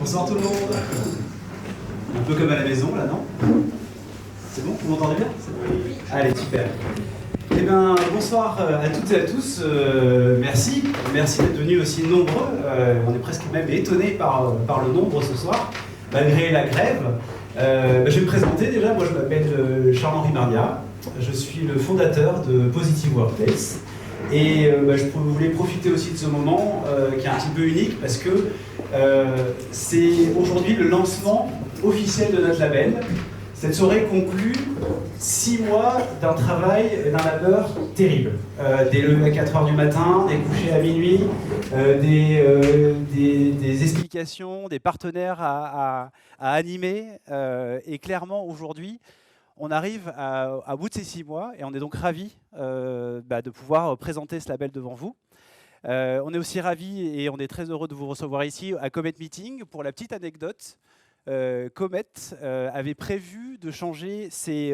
Bonsoir tout le monde. Un peu comme à la maison là, non? C'est bon? Vous m'entendez bien? Allez, super. Eh bien, bonsoir à toutes et à tous. Merci d'être venus aussi nombreux. On est presque même étonnés par le nombre ce soir, malgré la grève. Je vais me présenter déjà. Moi, je m'appelle Charles-Henri Marnia. Je suis le fondateur de Positive Workplace. Et je voulais profiter aussi de ce moment qui est un petit peu unique parce que c'est aujourd'hui le lancement officiel de notre label. Cette soirée conclut 6 mois d'un travail et d'un labeur terrible. Des levées à 4 h du matin, des couchers à minuit, des explications, des partenaires à animer. Et clairement, aujourd'hui, on arrive à bout de ces 6 mois et on est donc ravis de pouvoir présenter ce label devant vous. On est aussi ravis et on est très heureux de vous recevoir ici à Comet Meeting. Pour la petite anecdote, Comet avait prévu de changer ses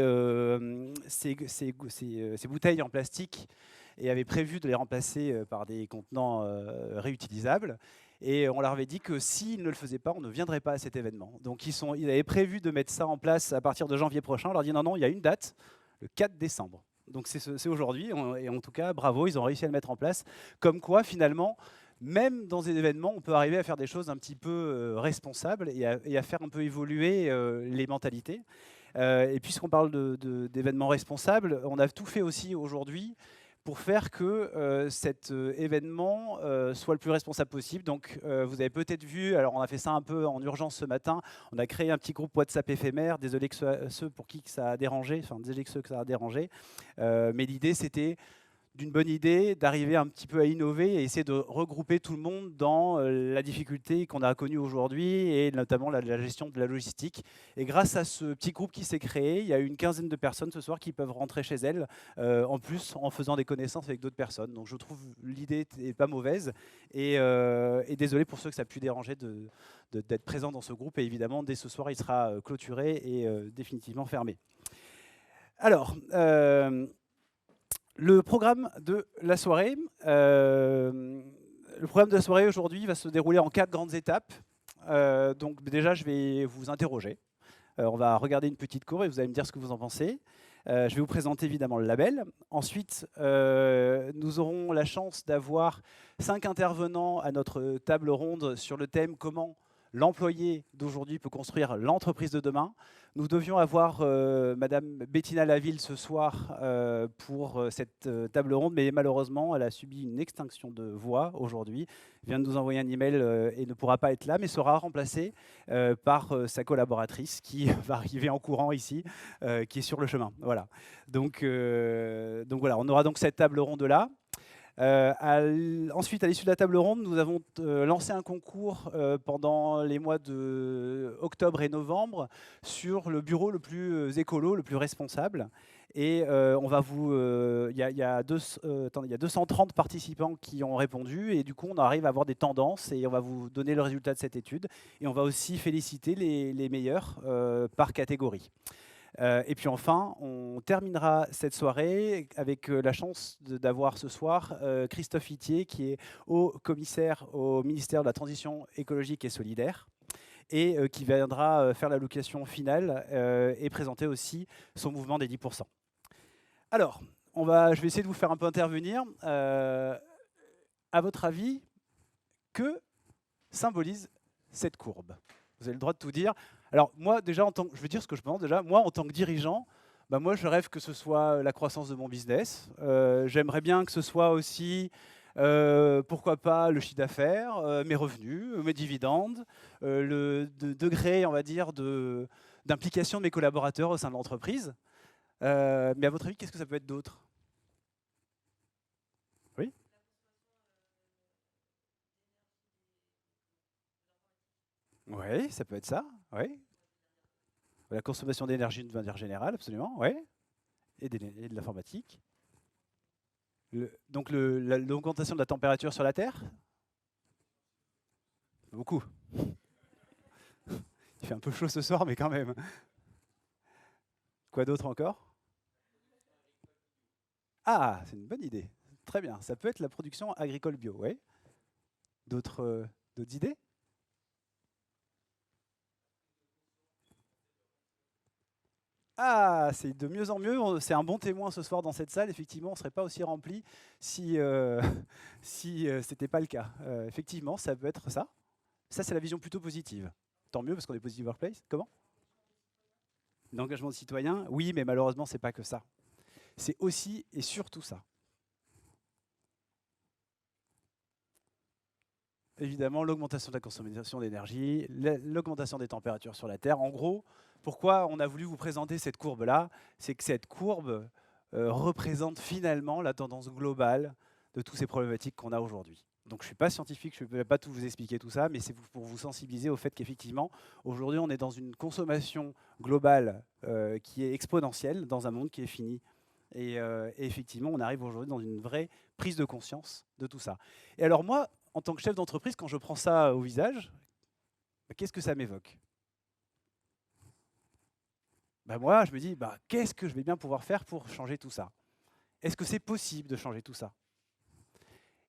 bouteilles en plastique et avait prévu de les remplacer par des contenants réutilisables. Et on leur avait dit que s'ils ne le faisaient pas, on ne viendrait pas à cet événement. Donc ils avaient prévu de mettre ça en place à partir de janvier prochain. On leur dit non, il y a une date, le 4 décembre. Donc c'est aujourd'hui, et en tout cas, bravo, ils ont réussi à le mettre en place. Comme quoi, finalement, même dans des événements, on peut arriver à faire des choses un petit peu responsables et à faire un peu évoluer les mentalités. Et puisqu'on parle d'événements responsables, on a tout fait aussi aujourd'hui pour faire que cet événement soit le plus responsable possible. Donc vous avez peut-être vu, alors on a fait ça un peu en urgence ce matin, on a créé un petit groupe WhatsApp éphémère, désolé que ceux pour qui que ça a dérangé, enfin désolé que ceux que ça a dérangé, mais l'idée c'était d'une bonne idée, d'arriver un petit peu à innover et essayer de regrouper tout le monde dans la difficulté qu'on a connue aujourd'hui et notamment la gestion de la logistique. Et grâce à ce petit groupe qui s'est créé, il y a une quinzaine de personnes ce soir qui peuvent rentrer chez elles, en plus en faisant des connaissances avec d'autres personnes. Donc je trouve l'idée n'est pas mauvaise et désolé pour ceux que ça a pu déranger d'être présent dans ce groupe. Et évidemment, dès ce soir, il sera clôturé et définitivement fermé. Alors, le programme de la soirée, aujourd'hui va se dérouler en 4 grandes étapes. Donc déjà, je vais vous interroger. On va regarder une petite cour et vous allez me dire ce que vous en pensez. Je vais vous présenter évidemment le label. Ensuite, nous aurons la chance d'avoir 5 intervenants à notre table ronde sur le thème « Comment l'employé d'aujourd'hui peut construire l'entreprise de demain ». Nous devions avoir Madame Bettina Laville ce soir pour cette table ronde, mais malheureusement, elle a subi une extinction de voix aujourd'hui. Elle vient de nous envoyer un email et ne pourra pas être là, mais sera remplacée par sa collaboratrice qui va arriver en courant ici, qui est sur le chemin. Voilà. Donc voilà, on aura donc cette table ronde-là. Ensuite, à l'issue de la table ronde, nous avons lancé un concours pendant les mois de octobre et novembre sur le bureau le plus écolo, le plus responsable. Et on va il y a 230 participants qui ont répondu et du coup on arrive à avoir des tendances et on va vous donner le résultat de cette étude. Et on va aussi féliciter les meilleurs par catégorie. Et puis enfin, on terminera cette soirée avec la chance d'avoir ce soir Christophe Itier, qui est haut commissaire au ministère de la Transition écologique et solidaire, et qui viendra faire l'allocation finale et présenter aussi son mouvement des 10%. Alors, je vais essayer de vous faire un peu intervenir. À votre avis, que symbolise cette courbe? Vous avez le droit de tout dire. Alors moi, déjà, je vais dire ce que je pense déjà. Moi, en tant que dirigeant, moi, je rêve que ce soit la croissance de mon business. J'aimerais bien que ce soit aussi, pourquoi pas, le chiffre d'affaires, mes revenus, mes dividendes, le degré, on va dire, d'implication de mes collaborateurs au sein de l'entreprise. Mais à votre avis, qu'est-ce que ça peut être d'autre? Oui. Oui, ça peut être ça. Oui. La consommation d'énergie de manière générale, absolument. Oui. Et de l'informatique. Donc l'augmentation de la température sur la Terre? Beaucoup. Il fait un peu chaud ce soir, mais quand même. Quoi d'autre encore? Ah, c'est une bonne idée. Très bien. Ça peut être la production agricole bio, oui. D'autres idées? Ah, c'est de mieux en mieux. C'est un bon témoin ce soir dans cette salle. Effectivement, on ne serait pas aussi rempli si, si ce n'était pas le cas. Effectivement, ça peut être ça. Ça, c'est la vision plutôt positive. Tant mieux, parce qu'on est Positive Workplace. Comment? L'engagement de citoyen, oui, mais malheureusement, c'est pas que ça. C'est aussi et surtout ça. Évidemment, l'augmentation de la consommation d'énergie, l'augmentation des températures sur la Terre. En gros, pourquoi on a voulu vous présenter cette courbe-là? C'est que cette courbe représente finalement la tendance globale de toutes ces problématiques qu'on a aujourd'hui. Donc je ne suis pas scientifique, je ne peux pas tout vous expliquer tout ça, mais c'est pour vous sensibiliser au fait qu'effectivement, aujourd'hui, on est dans une consommation globale qui est exponentielle dans un monde qui est fini. Et effectivement, on arrive aujourd'hui dans une vraie prise de conscience de tout ça. Et alors moi, en tant que chef d'entreprise, quand je prends ça au visage, qu'est-ce que ça m'évoque? Moi, je me dis, qu'est-ce que je vais bien pouvoir faire pour changer tout ça? Est-ce que c'est possible de changer tout ça?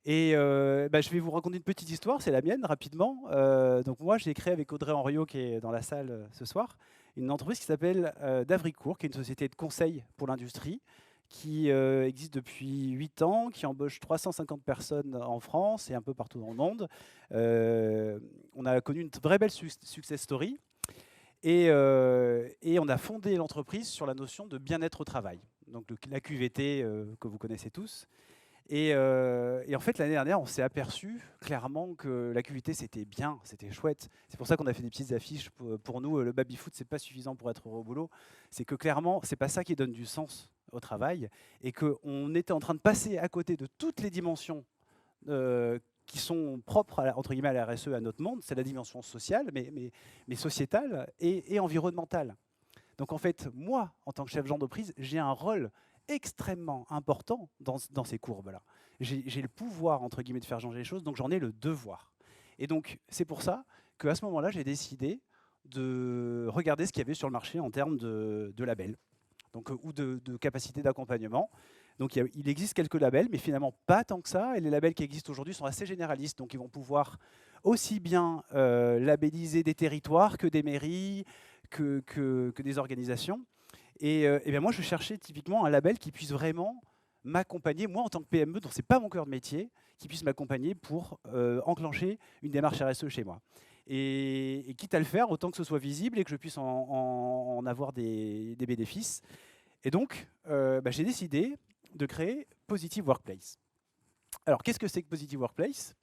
Et je vais vous raconter une petite histoire, c'est la mienne, rapidement. Donc moi, j'ai créé avec Audrey Henriot, qui est dans la salle ce soir, une entreprise qui s'appelle Davricourt, qui est une société de conseil pour l'industrie, qui existe depuis 8 ans, qui embauche 350 personnes en France et un peu partout dans le monde. On a connu une vraie belle success story. Et on a fondé l'entreprise sur la notion de bien-être au travail. Donc la QVT que vous connaissez tous. Et en fait, l'année dernière, on s'est aperçu clairement que la QVT, c'était bien, c'était chouette. C'est pour ça qu'on a fait des petites affiches. Pour nous, le baby-foot, c'est pas suffisant pour être heureux au boulot. C'est que clairement, c'est pas ça qui donne du sens au travail. Et qu'on était en train de passer à côté de toutes les dimensions qui sont propres, entre guillemets, à la RSE, à notre monde. C'est la dimension sociale, mais sociétale et environnementale. Donc en fait, moi, en tant que chef d'entreprise, j'ai un rôle extrêmement important dans ces courbes-là. J'ai le pouvoir, entre guillemets, de faire changer les choses, donc j'en ai le devoir. Et donc, c'est pour ça qu'à ce moment-là, j'ai décidé de regarder ce qu'il y avait sur le marché en termes de labels, donc, ou de capacité d'accompagnement. Donc, il existe quelques labels, mais finalement pas tant que ça. Et les labels qui existent aujourd'hui sont assez généralistes, donc ils vont pouvoir aussi bien labelliser des territoires que des mairies, que des organisations. Et bien moi, je cherchais typiquement un label qui puisse vraiment m'accompagner, moi en tant que PME, dont ce n'est pas mon cœur de métier, qui puisse m'accompagner pour enclencher une démarche RSE chez moi. Et quitte à le faire, autant que ce soit visible et que je puisse en avoir des bénéfices. Et donc, j'ai décidé de créer Positive Workplace. Alors, qu'est-ce que c'est que Positive Workplace?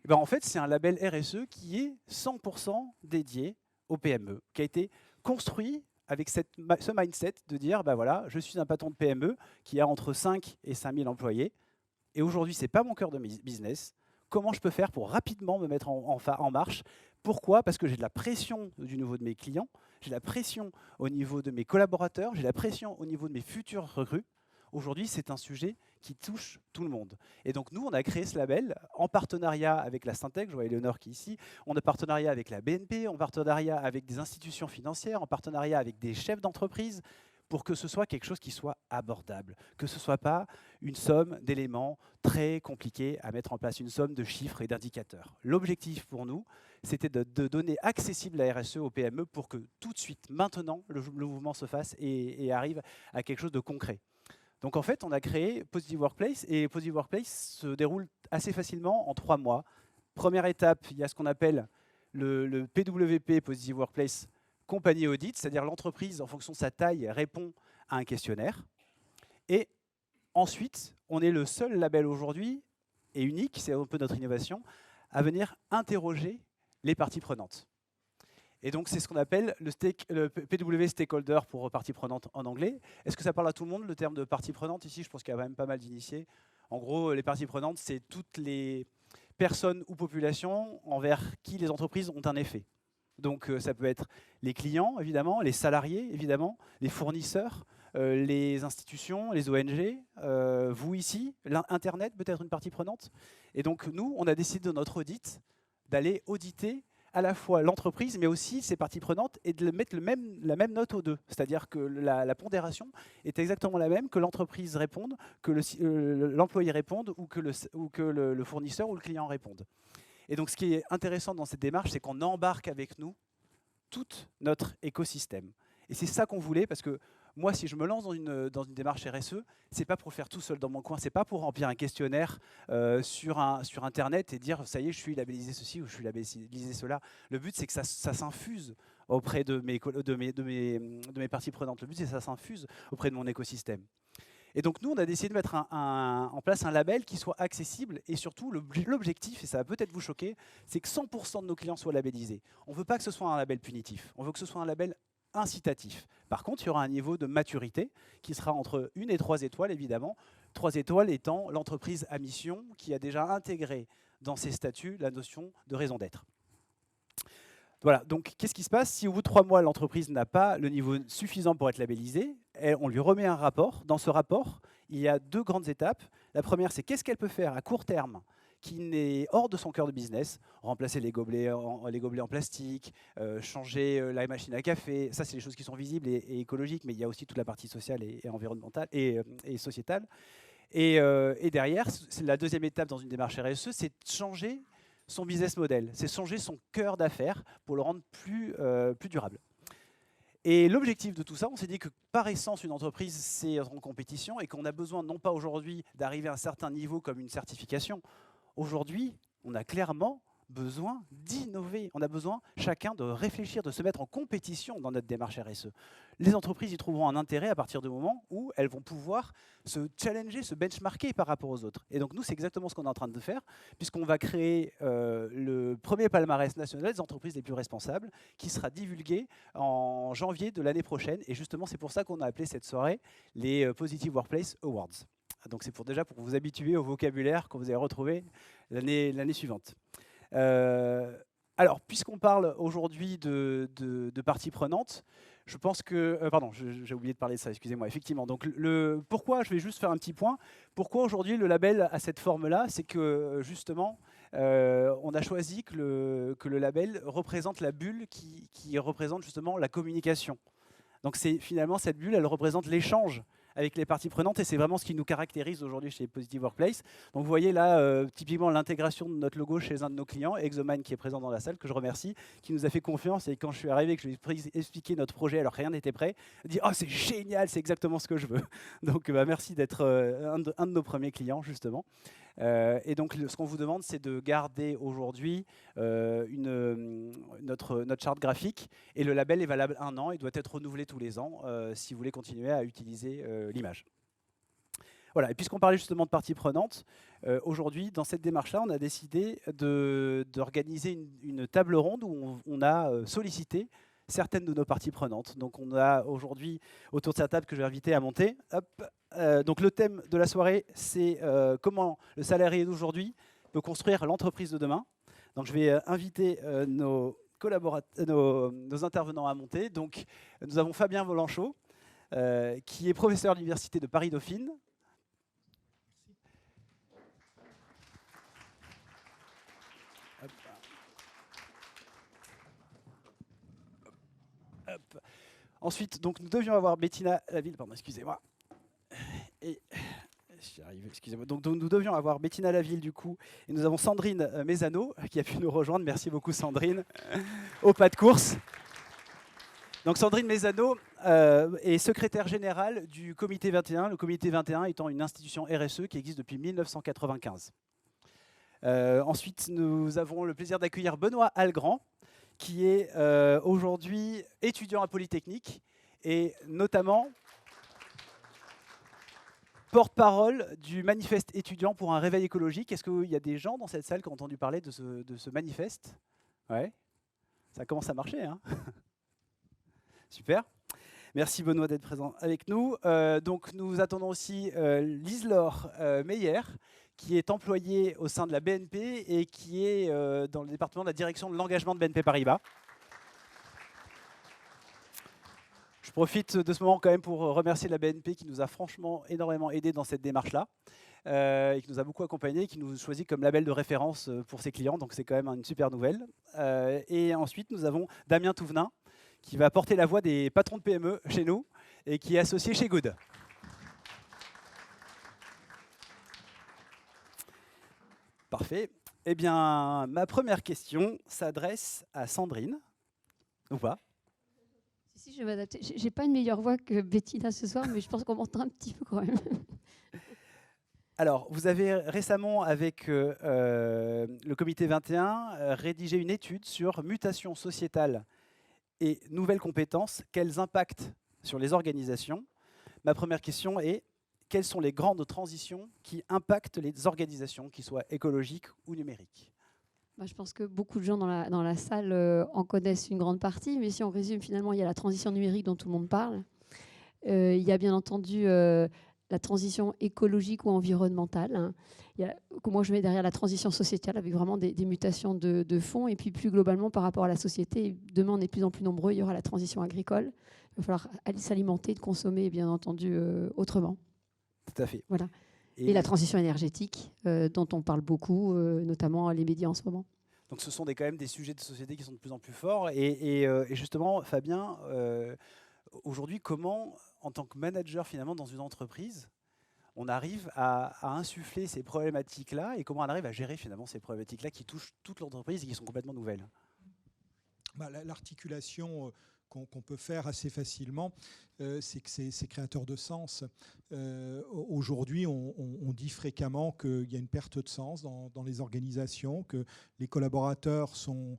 En fait, c'est un label RSE qui est 100% dédié aux PME, qui a été construit avec ce mindset de dire, voilà, je suis un patron de PME qui a entre 5 et 5 000 employés, et aujourd'hui, ce n'est pas mon cœur de business. Comment je peux faire pour rapidement me mettre en marche? Pourquoi? Parce que j'ai de la pression du niveau de mes clients, j'ai de la pression au niveau de mes collaborateurs, j'ai de la pression au niveau de mes futurs recrues. Aujourd'hui, c'est un sujet qui touche tout le monde. Et donc, nous, on a créé ce label en partenariat avec la Syntec, je vois Eleonore qui est ici, on a partenariat avec la BNP, en partenariat avec des institutions financières, en partenariat avec des chefs d'entreprise, pour que ce soit quelque chose qui soit abordable, que ce ne soit pas une somme d'éléments très compliqués à mettre en place, une somme de chiffres et d'indicateurs. L'objectif pour nous, c'était de donner accessible la RSE aux PME pour que tout de suite, maintenant, le mouvement se fasse et arrive à quelque chose de concret. Donc en fait, on a créé Positive Workplace, et Positive Workplace se déroule assez facilement en 3 mois. Première étape, il y a ce qu'on appelle le PWP, Positive Workplace Compagnie Audit, c'est-à-dire l'entreprise, en fonction de sa taille, répond à un questionnaire. Et ensuite, on est le seul label aujourd'hui, et unique, c'est un peu notre innovation, à venir interroger les parties prenantes. Et donc, c'est ce qu'on appelle le PW Stakeholder pour partie prenante en anglais. Est-ce que ça parle à tout le monde, le terme de partie prenante? Ici, je pense qu'il y a quand même pas mal d'initiés. En gros, les parties prenantes, c'est toutes les personnes ou populations envers qui les entreprises ont un effet. Donc, ça peut être les clients, évidemment, les salariés, évidemment, les fournisseurs, les institutions, les ONG, vous ici, Internet peut être une partie prenante. Et donc, nous, on a décidé de notre audit d'aller auditer à la fois l'entreprise, mais aussi ses parties prenantes, et de mettre la même note aux deux. C'est-à-dire que la pondération est exactement la même, que l'entreprise réponde, que l'employé réponde, ou que le fournisseur ou le client réponde. Et donc, ce qui est intéressant dans cette démarche, c'est qu'on embarque avec nous tout notre écosystème. Et c'est ça qu'on voulait, parce que moi, si je me lance dans une démarche RSE, c'est pas pour le faire tout seul dans mon coin, c'est pas pour remplir un questionnaire sur Internet et dire ça y est, je suis labellisé ceci ou je suis labellisé cela. Le but, c'est que ça s'infuse auprès de mes parties prenantes. Le but, c'est que ça s'infuse auprès de mon écosystème. Et donc nous, on a décidé de mettre en place un label qui soit accessible, et surtout l'objectif, et ça va peut-être vous choquer, c'est que 100% de nos clients soient labellisés. On ne veut pas que ce soit un label punitif, on veut que ce soit un label incitatif. Par contre, il y aura un niveau de maturité qui sera entre 1 et 3 étoiles, évidemment. 3 étoiles étant l'entreprise à mission qui a déjà intégré dans ses statuts la notion de raison d'être. Voilà, donc qu'est-ce qui se passe si au bout de 3 mois, l'entreprise n'a pas le niveau suffisant pour être labellisée? On lui remet un rapport. Dans ce rapport, il y a 2 grandes étapes. La première, c'est qu'est-ce qu'elle peut faire à court terme qui n'est hors de son cœur de business, remplacer les gobelets en plastique, changer la machine à café. Ça, c'est les choses qui sont visibles et écologiques, mais il y a aussi toute la partie sociale et environnementale et sociétale. Et derrière, c'est la deuxième étape dans une démarche RSE, c'est de changer son business model, c'est changer son cœur d'affaires pour le rendre plus durable. Et l'objectif de tout ça, on s'est dit que par essence, une entreprise, c'est en compétition et qu'on a besoin non pas aujourd'hui d'arriver à un certain niveau comme une certification. Aujourd'hui, on a clairement besoin d'innover. On a besoin chacun de réfléchir, de se mettre en compétition dans notre démarche RSE. Les entreprises y trouveront un intérêt à partir du moment où elles vont pouvoir se challenger, se benchmarker par rapport aux autres. Et donc nous, c'est exactement ce qu'on est en train de faire, puisqu'on va créer le premier palmarès national des entreprises les plus responsables, qui sera divulgué en janvier de l'année prochaine. Et justement, c'est pour ça qu'on a appelé cette soirée les Positive Workplace Awards. Donc c'est déjà pour vous habituer au vocabulaire que vous allez retrouver l'année suivante. Alors, puisqu'on parle aujourd'hui de parties prenantes, je pense que... pardon, j'ai oublié de parler de ça, excusez-moi. Effectivement, donc pourquoi, je vais juste faire un petit point, pourquoi aujourd'hui le label a cette forme-là, c'est que justement, on a choisi que le label représente la bulle qui représente justement la communication. Donc finalement, cette bulle, elle représente l'échange avec les parties prenantes, et c'est vraiment ce qui nous caractérise aujourd'hui chez Positive Workplace. Donc vous voyez là, typiquement l'intégration de notre logo chez un de nos clients, Exoman, qui est présent dans la salle, que je remercie, qui nous a fait confiance, et quand je suis arrivé et que je lui ai expliqué notre projet alors que rien n'était prêt, il a dit « Oh, c'est génial, c'est exactement ce que je veux !» Donc merci d'être un de nos premiers clients, justement. Et donc, ce qu'on vous demande, c'est de garder aujourd'hui notre charte graphique. Et le label est valable 1 an. Il doit être renouvelé tous les ans si vous voulez continuer à utiliser l'image. Voilà. Et puisqu'on parlait justement de parties prenantes, aujourd'hui, dans cette démarche-là, on a décidé d'organiser une table ronde où on a sollicité certaines de nos parties prenantes. Donc on a aujourd'hui, autour de cette table que je vais inviter à monter, donc le thème de la soirée, c'est comment le salarié d'aujourd'hui peut construire l'entreprise de demain. Donc je vais inviter nos intervenants à monter. Donc nous avons Fabien Volanchot, qui est professeur à l'Université de Paris-Dauphine. Ensuite, donc, nous devions avoir Bettina Laville, pardon, excusez-moi. Excusez-moi. Donc, nous devions avoir Bettina Laville, du coup, et nous avons Sandrine Mézano, qui a pu nous rejoindre. Merci beaucoup, Sandrine, au pas de course. Donc, Sandrine Mézano est secrétaire générale du Comité 21, le Comité 21 étant une institution RSE qui existe depuis 1995. Ensuite, nous avons le plaisir d'accueillir Benoît Algrand, qui est aujourd'hui étudiant à Polytechnique et notamment porte-parole du manifeste étudiant pour un réveil écologique. Est-ce qu'il y a des gens dans cette salle qui ont entendu parler de ce manifeste? Ouais, ça commence à marcher, hein. Super. Merci Benoît d'être présent avec nous. Donc nous attendons aussi Lise-Laure Meyer, qui est employée au sein de la BNP et qui est dans le département de la direction de l'engagement de BNP Paribas. Je profite de ce moment quand même pour remercier la BNP qui nous a franchement énormément aidé dans cette démarche-là, et qui nous a beaucoup accompagnés, qui nous choisit comme label de référence pour ses clients, donc c'est quand même une super nouvelle. Et ensuite, nous avons Damien Touvenin, qui va porter la voix des patrons de PME chez nous et qui est associé chez Good. Parfait. Eh bien, ma première question s'adresse à Sandrine. Ou pas? Si je vais m'adapter. J'ai pas une meilleure voix que Bettina ce soir, mais je pense qu'on m'entend un petit peu quand même. Alors, vous avez récemment, avec le comité 21, rédigé une étude sur mutation sociétale et nouvelles compétences, quels impacts sur les organisations. Ma première question est, quelles sont les grandes transitions qui impactent les organisations, qu'ils soient écologiques ou numériques? Je pense que beaucoup de gens dans la salle en connaissent une grande partie, mais si on résume, finalement, il y a la transition numérique dont tout le monde parle. Il y a bien entendu la transition écologique ou environnementale. Hein. Moi, je mets derrière la transition sociétale avec vraiment des mutations de fond. Et puis plus globalement, par rapport à la société, demain, on est de plus en plus nombreux, il y aura la transition agricole. Il va falloir aller s'alimenter, de consommer, bien entendu, autrement. Tout à fait. Voilà. Et la transition énergétique, dont on parle beaucoup, notamment les médias en ce moment. Donc ce sont quand même des sujets de société qui sont de plus en plus forts. Et justement, Fabien, aujourd'hui, comment, en tant que manager finalement dans une entreprise, on arrive à insuffler ces problématiques-là et comment on arrive à gérer finalement ces problématiques-là qui touchent toute l'entreprise et qui sont complètement nouvelles? L'articulation qu'on peut faire assez facilement, c'est que c'est créateur de sens. Aujourd'hui, on dit fréquemment qu'il y a une perte de sens dans les organisations, que les collaborateurs sont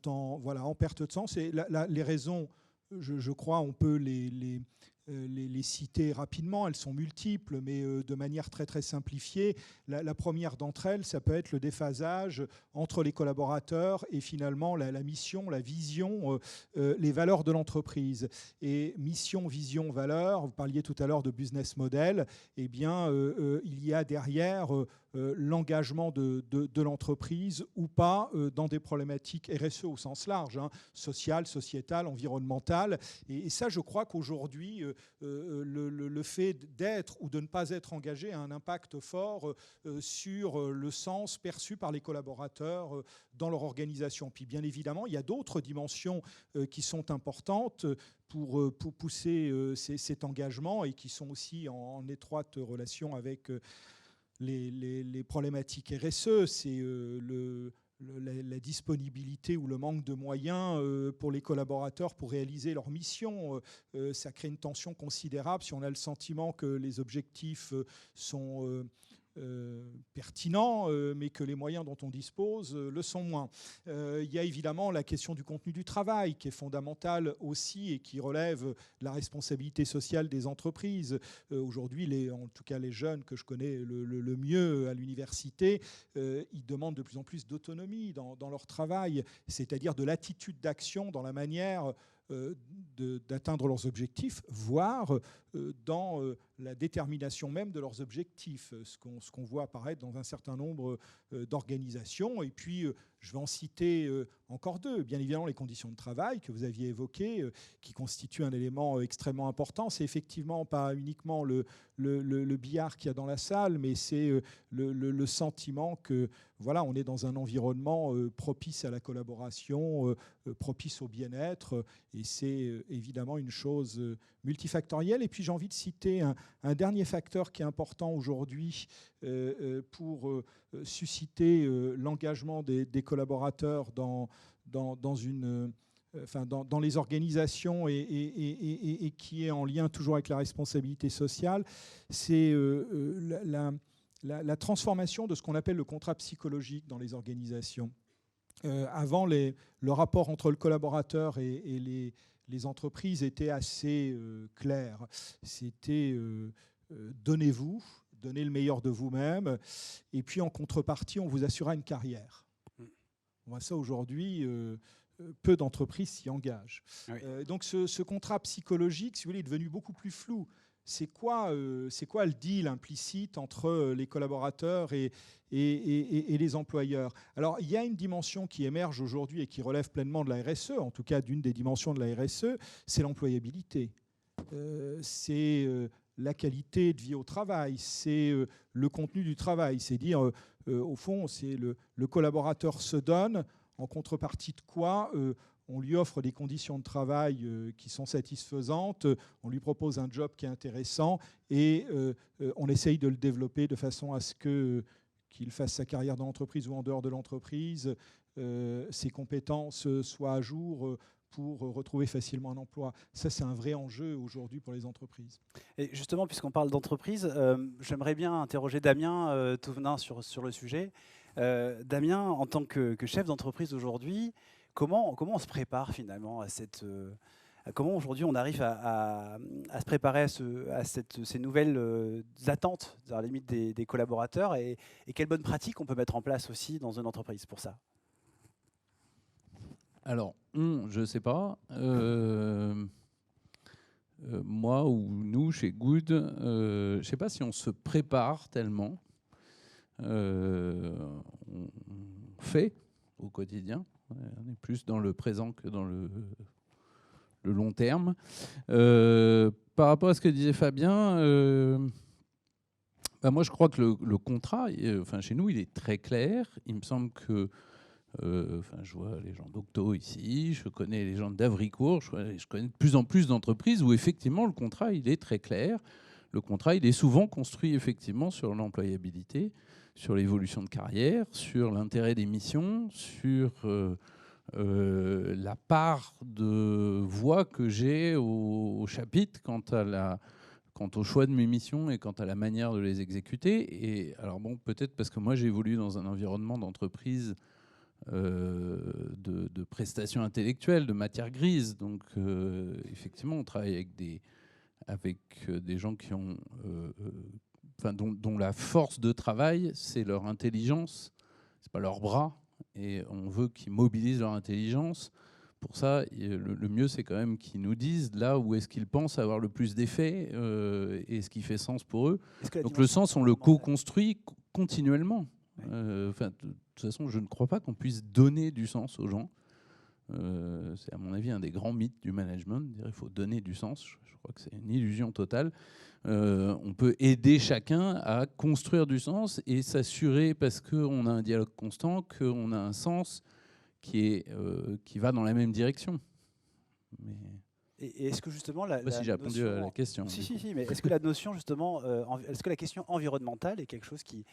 en perte de sens. Et les raisons, je crois, on peut les citer rapidement, elles sont multiples, mais de manière très très simplifiée. La première d'entre elles, ça peut être le déphasage entre les collaborateurs et finalement la mission, la vision, les valeurs de l'entreprise. Et mission, vision, valeur, vous parliez tout à l'heure de business model, eh bien il y a derrière l'engagement de l'entreprise ou pas dans des problématiques RSE au sens large, hein, sociales, sociétales, environnementales. Et ça, je crois qu'aujourd'hui, le fait d'être ou de ne pas être engagé a un impact fort sur le sens perçu par les collaborateurs dans leur organisation. Puis bien évidemment, il y a d'autres dimensions qui sont importantes pour pousser cet engagement et qui sont aussi en étroite relation avec les problématiques RSE. C'est la disponibilité ou le manque de moyens pour les collaborateurs pour réaliser leur mission. Ça crée une tension considérable si on a le sentiment que les objectifs sont pertinents, mais que les moyens dont on dispose le sont moins. Il y a évidemment la question du contenu du travail qui est fondamentale aussi et qui relève la responsabilité sociale des entreprises. Aujourd'hui, en tout cas les jeunes que je connais le mieux à l'université, ils demandent de plus en plus d'autonomie dans leur travail, c'est-à-dire de l'attitude d'action dans la manière d'atteindre leurs objectifs, voire dans la détermination même de leurs objectifs, ce qu'on voit apparaître dans un certain nombre d'organisations. Et puis, je vais en citer encore deux. Bien évidemment, les conditions de travail que vous aviez évoquées, qui constituent un élément extrêmement important. C'est effectivement pas uniquement le billard qu'il y a dans la salle, mais c'est le sentiment que voilà, on est dans un environnement propice à la collaboration, propice au bien-être, et c'est évidemment une chose multifactorielle. Et puis j'ai envie de citer un dernier facteur qui est important aujourd'hui pour susciter l'engagement des collaborateurs dans les organisations et qui est en lien toujours avec la responsabilité sociale, c'est la transformation de ce qu'on appelle le contrat psychologique dans les organisations. Avant, le rapport entre le collaborateur et les entreprises était assez clair. C'était donnez-vous, donnez le meilleur de vous-même, et puis en contrepartie, on vous assurera une carrière. On voit ça aujourd'hui, peu d'entreprises s'y engagent. Oui. Donc ce contrat psychologique, si vous voulez, est devenu beaucoup plus flou. C'est quoi le deal implicite entre les collaborateurs et les employeurs? Alors, il y a une dimension qui émerge aujourd'hui et qui relève pleinement de la RSE, en tout cas d'une des dimensions de la RSE, c'est l'employabilité. C'est la qualité de vie au travail, c'est le contenu du travail. C'est dire, au fond, c'est le collaborateur se donne, en contrepartie de quoi on lui offre des conditions de travail qui sont satisfaisantes, on lui propose un job qui est intéressant et on essaye de le développer de façon à ce qu'il fasse sa carrière dans l'entreprise ou en dehors de l'entreprise, ses compétences soient à jour pour retrouver facilement un emploi. Ça, c'est un vrai enjeu aujourd'hui pour les entreprises. Et justement, puisqu'on parle d'entreprise, j'aimerais bien interroger Damien Touvenin sur le sujet. Damien, en tant que chef d'entreprise aujourd'hui, comment on se prépare finalement à cette... comment aujourd'hui on arrive à se préparer à ces nouvelles attentes, à la limite des collaborateurs, et quelles bonnes pratiques on peut mettre en place aussi dans une entreprise pour ça? Alors, je ne sais pas. Moi ou nous, chez Good, je ne sais pas si on se prépare tellement. On fait au quotidien. On est plus dans le présent que dans le long terme. Par rapport à ce que disait Fabien, moi je crois que le contrat, chez nous, il est très clair. Il me semble que je vois les gens d'Octo ici, je connais les gens d'Avricourt, je connais de plus en plus d'entreprises où effectivement le contrat il est très clair. Le contrat il est souvent construit effectivement sur l'employabilité, sur l'évolution de carrière, sur l'intérêt des missions, sur la part de voix que j'ai au chapitre quant au choix de mes missions et quant à la manière de les exécuter. Et alors bon, peut-être parce que moi j'ai évolué dans un environnement d'entreprise de prestations intellectuelles, de matière grise. Donc, effectivement, on travaille avec des gens qui ont, dont la force de travail, c'est leur intelligence, c'est pas leurs bras. Et on veut qu'ils mobilisent leur intelligence. Pour ça, le mieux, c'est quand même qu'ils nous disent là où est-ce qu'ils pensent avoir le plus d'effet et ce qui fait sens pour eux. Donc, le sens, on le co-construit continuellement. De toute façon, je ne crois pas qu'on puisse donner du sens aux gens. C'est à mon avis un des grands mythes du management. Il faut donner du sens. Je crois que c'est une illusion totale. On peut aider chacun à construire du sens et s'assurer, parce qu'on a un dialogue constant, qu'on a un sens qui va dans la même direction. Mais... Et est-ce que justement je ne sais pas si j'ai répondu à la question. Si, mais est-ce que la notion justement, est-ce que la question environnementale est quelque chose qui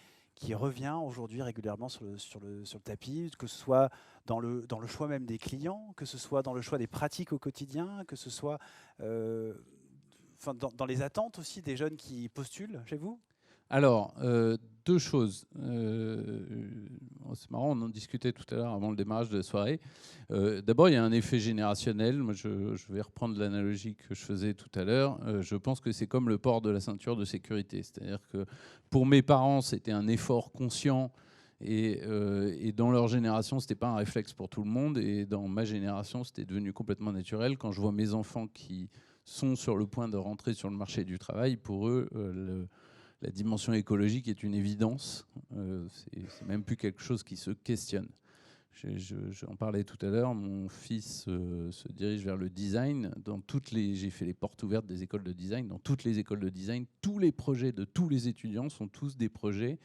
revient aujourd'hui régulièrement sur le tapis, que ce soit dans le choix même des clients, que ce soit dans le choix des pratiques au quotidien, que ce soit dans les attentes aussi des jeunes qui postulent chez vous? Alors, deux choses. C'est marrant, on en discutait tout à l'heure avant le démarrage de la soirée. D'abord, il y a un effet générationnel. Moi, je vais reprendre l'analogie que je faisais tout à l'heure. Je pense que c'est comme le port de la ceinture de sécurité. C'est-à-dire que pour mes parents, c'était un effort conscient. Et dans leur génération, ce n'était pas un réflexe pour tout le monde. Et dans ma génération, c'était devenu complètement naturel. Quand je vois mes enfants qui sont sur le point de rentrer sur le marché du travail, pour eux, la dimension écologique est une évidence. C'est même plus quelque chose qui se questionne. J'en parlais tout à l'heure. Mon fils se dirige vers le design. J'ai fait les portes ouvertes des écoles de design. Dans toutes les écoles de design, tous les projets de tous les étudiants sont tous des projets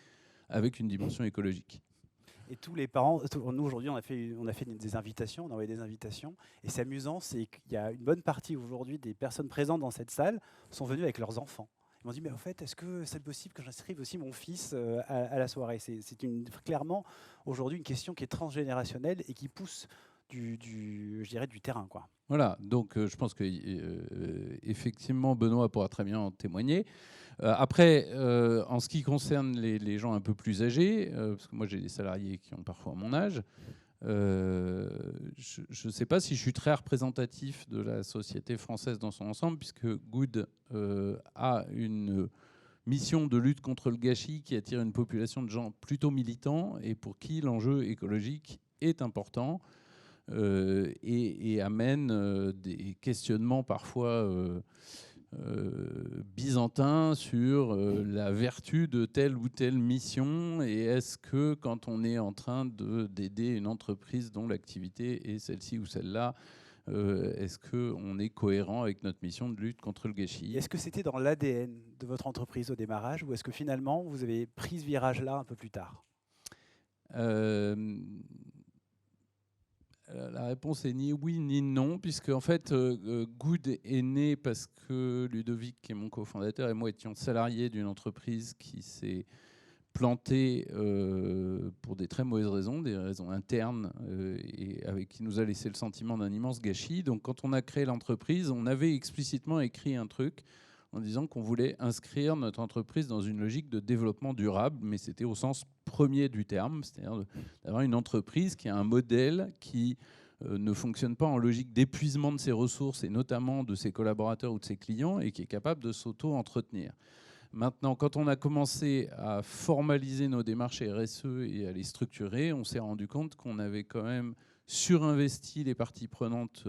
avec une dimension écologique. Et tous les parents, nous aujourd'hui, on a fait des invitations, on a envoyé des invitations. Et c'est amusant, c'est qu'il y a une bonne partie aujourd'hui des personnes présentes dans cette salle sont venues avec leurs enfants. Ils m'ont dit, mais en fait, est-ce que c'est possible que j'inscrive aussi mon fils à la soirée? C'est clairement aujourd'hui une question qui est transgénérationnelle et qui pousse je dirais, du terrain, quoi. Voilà, donc je pense que effectivement Benoît pourra très bien en témoigner. Après, en ce qui concerne les gens un peu plus âgés, parce que moi j'ai des salariés qui ont parfois mon âge, je ne sais pas si je suis très représentatif de la société française dans son ensemble, puisque Good a une mission de lutte contre le gâchis qui attire une population de gens plutôt militants et pour qui l'enjeu écologique est important. Et amène des questionnements parfois byzantins sur la vertu de telle ou telle mission, et est-ce que quand on est en train d'aider une entreprise dont l'activité est celle-ci ou celle-là, est-ce qu'on est cohérent avec notre mission de lutte contre le gâchis? Est-ce que c'était dans l'ADN de votre entreprise au démarrage, ou est-ce que finalement vous avez pris ce virage-là un peu plus tard? La réponse est ni oui ni non, puisque en fait, Good est né parce que Ludovic, qui est mon cofondateur, et moi étions salariés d'une entreprise qui s'est planté pour des très mauvaises raisons, des raisons internes, et qui nous a laissé le sentiment d'un immense gâchis. Donc quand on a créé l'entreprise, on avait explicitement écrit un truc en disant qu'on voulait inscrire notre entreprise dans une logique de développement durable, mais c'était au sens premier du terme, c'est-à-dire d'avoir une entreprise qui a un modèle qui ne fonctionne pas en logique d'épuisement de ses ressources, et notamment de ses collaborateurs ou de ses clients, et qui est capable de s'auto-entretenir. Maintenant, quand on a commencé à formaliser nos démarches RSE et à les structurer, on s'est rendu compte qu'on avait quand même surinvesti les parties prenantes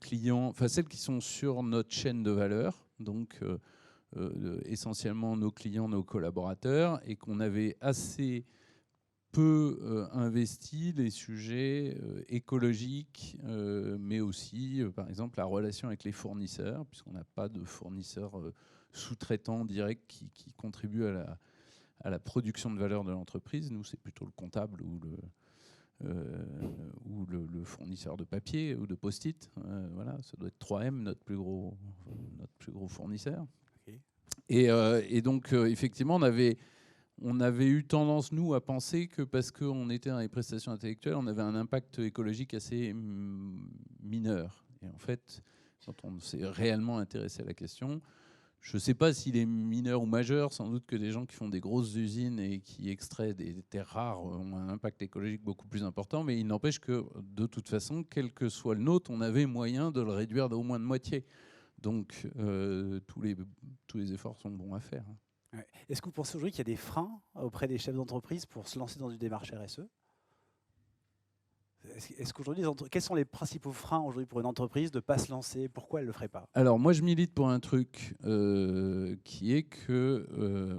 clients, enfin celles qui sont sur notre chaîne de valeur, donc essentiellement nos clients, nos collaborateurs, et qu'on avait assez peu investi les sujets écologiques, mais aussi, par exemple, la relation avec les fournisseurs, puisqu'on n'a pas de fournisseurs sous-traitants directs qui contribuent à la production de valeur de l'entreprise. Nous, c'est plutôt le comptable ou le fournisseur de papier ou de post-it. Voilà, ça doit être 3M, notre plus gros fournisseur. Okay. Et donc, effectivement, on avait eu tendance, nous, à penser que parce qu'on était dans les prestations intellectuelles, on avait un impact écologique assez mineur. Et en fait, quand on s'est réellement intéressé à la question, je ne sais pas s'il est mineur ou majeur, sans doute que des gens qui font des grosses usines et qui extraient des terres rares ont un impact écologique beaucoup plus important, mais il n'empêche que, de toute façon, quel que soit le nôtre, on avait moyen de le réduire d'au moins de moitié. Donc, tous les efforts sont bons à faire. Ouais. Est-ce que vous pensez aujourd'hui qu'il y a des freins auprès des chefs d'entreprise pour se lancer dans une démarche RSE ? Est-ce qu'aujourd'hui, quels sont les principaux freins aujourd'hui pour une entreprise de ne pas se lancer ? Pourquoi elle ne le ferait pas ? Alors moi, je milite pour un truc qui est que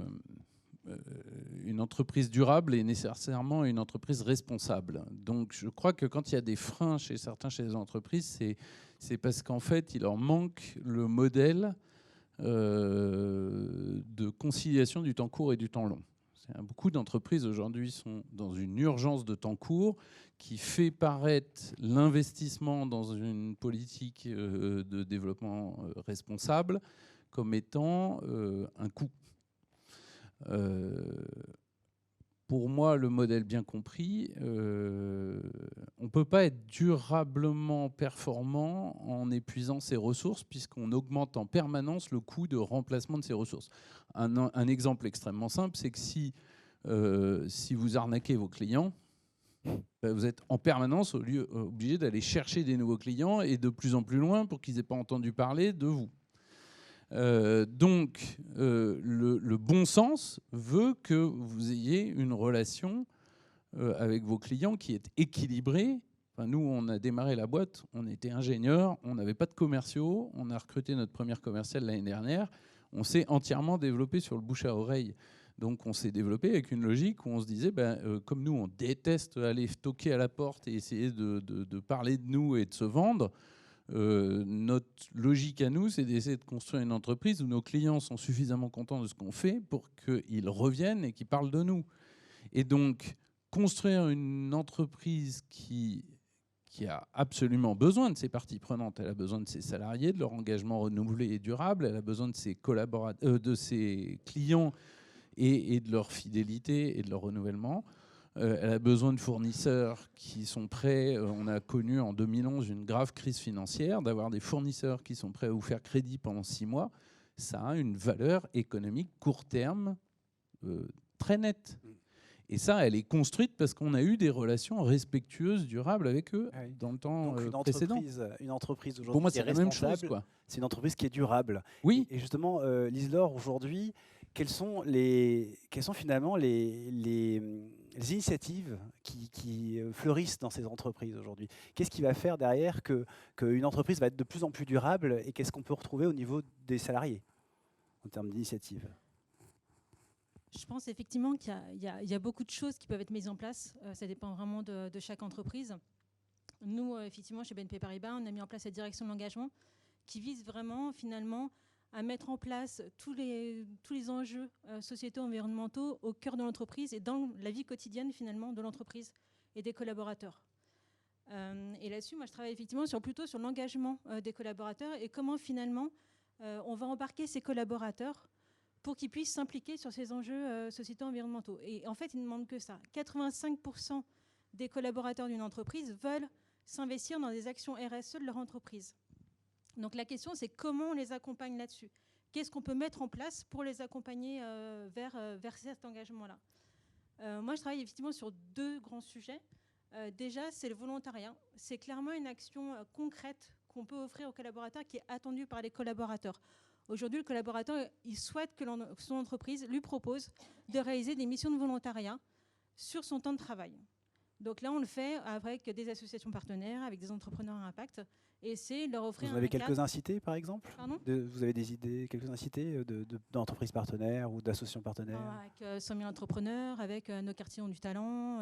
une entreprise durable est nécessairement une entreprise responsable. Donc je crois que quand il y a des freins chez les entreprises, c'est parce qu'en fait, il leur manque le modèle de conciliation du temps court et du temps long. Beaucoup d'entreprises aujourd'hui sont dans une urgence de temps court qui fait paraître l'investissement dans une politique de développement responsable comme étant un coût. Pour moi, le modèle bien compris, on ne peut pas être durablement performant en épuisant ses ressources puisqu'on augmente en permanence le coût de remplacement de ces ressources. Un exemple extrêmement simple, c'est que si vous arnaquez vos clients, vous êtes en permanence obligé d'aller chercher des nouveaux clients et de plus en plus loin pour qu'ils n'aient pas entendu parler de vous. Donc, le bon sens veut que vous ayez une relation avec vos clients qui est équilibrée. Enfin, nous, on a démarré la boîte, on était ingénieurs, on n'avait pas de commerciaux, on a recruté notre première commerciale l'année dernière, on s'est entièrement développé sur le bouche à oreille. Donc on s'est développé avec une logique où on se disait, comme nous, on déteste aller toquer à la porte et essayer de parler de nous et de se vendre, notre logique à nous, c'est d'essayer de construire une entreprise où nos clients sont suffisamment contents de ce qu'on fait pour qu'ils reviennent et qu'ils parlent de nous. Et donc, construire une entreprise qui a absolument besoin de ses parties prenantes, elle a besoin de ses salariés, de leur engagement renouvelé et durable, elle a besoin de ses de ses clients et de leur fidélité et de leur renouvellement. Elle a besoin de fournisseurs qui sont prêts. On a connu en 2011 une grave crise financière. D'avoir des fournisseurs qui sont prêts à vous faire crédit pendant 6 mois, ça a une valeur économique court terme très nette. Et ça, elle est construite parce qu'on a eu des relations respectueuses, durables avec eux dans le temps précédent. Une entreprise aujourd'hui, pour moi, c'est la même chose, quoi. C'est une entreprise qui est durable. Oui. Et justement, Lise-Laure, aujourd'hui, quelles sont finalement les initiatives qui fleurissent dans ces entreprises aujourd'hui? Qu'est-ce qui va faire derrière qu'une entreprise va être de plus en plus durable, et qu'est-ce qu'on peut retrouver au niveau des salariés en termes d'initiatives? Je pense effectivement qu'il y a beaucoup de choses qui peuvent être mises en place. Ça dépend vraiment de chaque entreprise. Nous, effectivement, chez BNP Paribas, on a mis en place la direction de l'engagement qui vise vraiment, finalement, à mettre en place tous les enjeux sociétaux, environnementaux au cœur de l'entreprise et dans la vie quotidienne, finalement, de l'entreprise et des collaborateurs. Et là-dessus, moi, je travaille effectivement plutôt sur l'engagement des collaborateurs et comment, finalement, on va embarquer ces collaborateurs pour qu'ils puissent s'impliquer sur ces enjeux sociétaux environnementaux. Et en fait, ils ne demandent que ça. 85% des collaborateurs d'une entreprise veulent s'investir dans des actions RSE de leur entreprise. Donc la question, c'est comment on les accompagne là-dessus. Qu'est-ce qu'on peut mettre en place pour les accompagner vers cet engagement-là. Moi, je travaille effectivement sur 2 grands sujets. Déjà, c'est le volontariat. C'est clairement une action concrète qu'on peut offrir aux collaborateurs qui est attendue par les collaborateurs. Aujourd'hui, le collaborateur, il souhaite que son entreprise lui propose de réaliser des missions de volontariat sur son temps de travail. Donc là, on le fait avec des associations partenaires, avec des entrepreneurs à impact, et c'est leur offrir Vous en avez un cadre. quelques incités, par exemple? Pardon ? Vous avez des idées, quelques incités d'entreprises partenaires ou d'associations partenaires? Avec 100 000 entrepreneurs, avec nos quartiers ont du talent,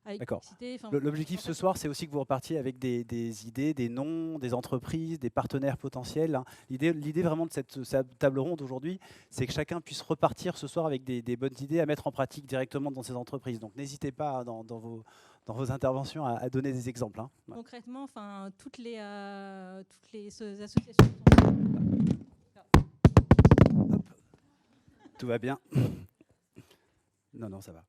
avec D'accord. Mixité, L'objectif ce soir, c'est aussi que vous repartiez avec des idées, des noms, des entreprises, des partenaires potentiels, hein. L'idée vraiment de cette table ronde aujourd'hui, c'est que chacun puisse repartir ce soir avec des bonnes idées à mettre en pratique directement dans ces entreprises. Donc n'hésitez pas dans vos interventions à donner des exemples, hein. Ouais. Concrètement, toutes les associations. Tout va bien. Non, ça va.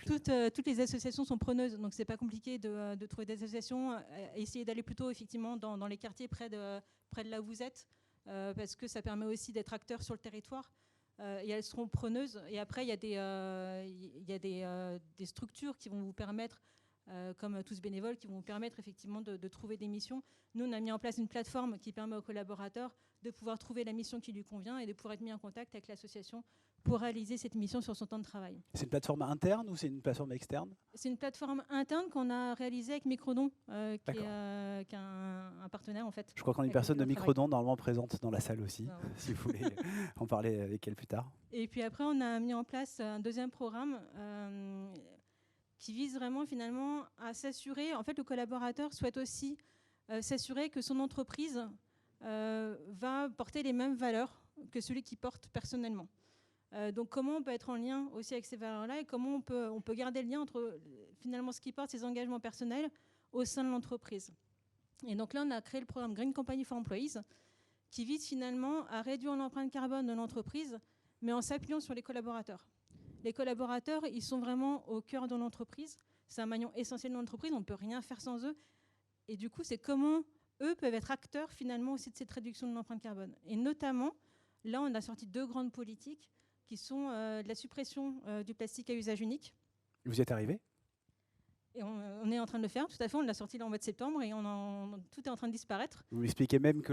Toutes les associations sont preneuses, donc c'est pas compliqué de trouver des associations. Essayez d'aller plutôt effectivement dans les quartiers près de là où vous êtes, parce que ça permet aussi d'être acteur sur le territoire. Et elles seront preneuses. Et après, il y a des structures qui vont vous permettre, comme Tous Bénévoles, qui vont vous permettre effectivement de trouver des missions. Nous, on a mis en place une plateforme qui permet aux collaborateurs de pouvoir trouver la mission qui lui convient et de pouvoir être mis en contact avec l'association pour réaliser cette mission sur son temps de travail. C'est une plateforme interne ou c'est une plateforme externe? C'est une plateforme interne qu'on a réalisée avec Microdon, qui est un partenaire en fait. Je crois qu'on a une personne de Microdon normalement présente dans la salle aussi, Ouais. si vous voulez en parler avec elle plus tard. Et puis après, on a mis en place un deuxième programme qui vise vraiment finalement à s'assurer, en fait le collaborateur souhaite aussi s'assurer que son entreprise va porter les mêmes valeurs que celui qui porte personnellement. Donc comment on peut être en lien aussi avec ces valeurs-là et comment on peut garder le lien entre finalement ce qui porte ses engagements personnels au sein de l'entreprise. Et donc là, on a créé le programme Green Company for Employees qui vise finalement à réduire l'empreinte carbone de l'entreprise, mais en s'appuyant sur les collaborateurs. Les collaborateurs, ils sont vraiment au cœur de l'entreprise. C'est un maillon essentiel de l'entreprise, on ne peut rien faire sans eux. Et du coup, c'est comment eux peuvent être acteurs finalement aussi de cette réduction de l'empreinte carbone. Et notamment, là, on a sorti 2 grandes politiques qui sont de la suppression du plastique à usage unique. Vous y êtes arrivé? Et on est en train de le faire, tout à fait. On l'a sorti là en mois de septembre et tout est en train de disparaître. Vous m'expliquez même que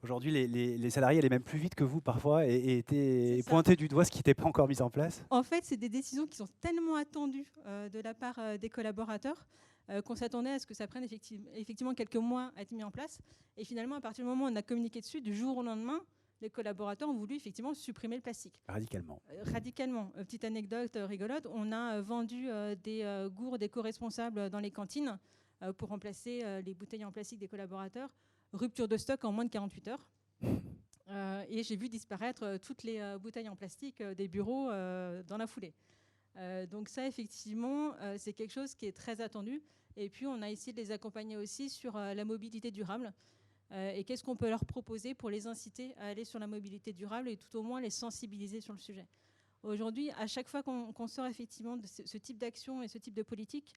aujourd'hui, les salariés allaient même plus vite que vous parfois et étaient pointés du doigt ce qui n'était pas encore mis en place. En fait, c'est des décisions qui sont tellement attendues de la part des collaborateurs qu'on s'attendait à ce que ça prenne effectivement quelques mois à être mis en place. Et finalement, à partir du moment où on a communiqué dessus, du jour au lendemain, les collaborateurs ont voulu effectivement supprimer le plastique. Radicalement. Radicalement. Petite anecdote rigolote, on a vendu des gourdes éco-responsables dans les cantines pour remplacer les bouteilles en plastique des collaborateurs. Rupture de stock en moins de 48 heures. Et j'ai vu disparaître toutes les bouteilles en plastique des bureaux dans la foulée. Donc ça, effectivement, c'est quelque chose qui est très attendu. Et puis, on a essayé de les accompagner aussi sur la mobilité durable. Et qu'est-ce qu'on peut leur proposer pour les inciter à aller sur la mobilité durable et tout au moins les sensibiliser sur le sujet. Aujourd'hui, à chaque fois qu'on sort effectivement de ce type d'action et ce type de politique,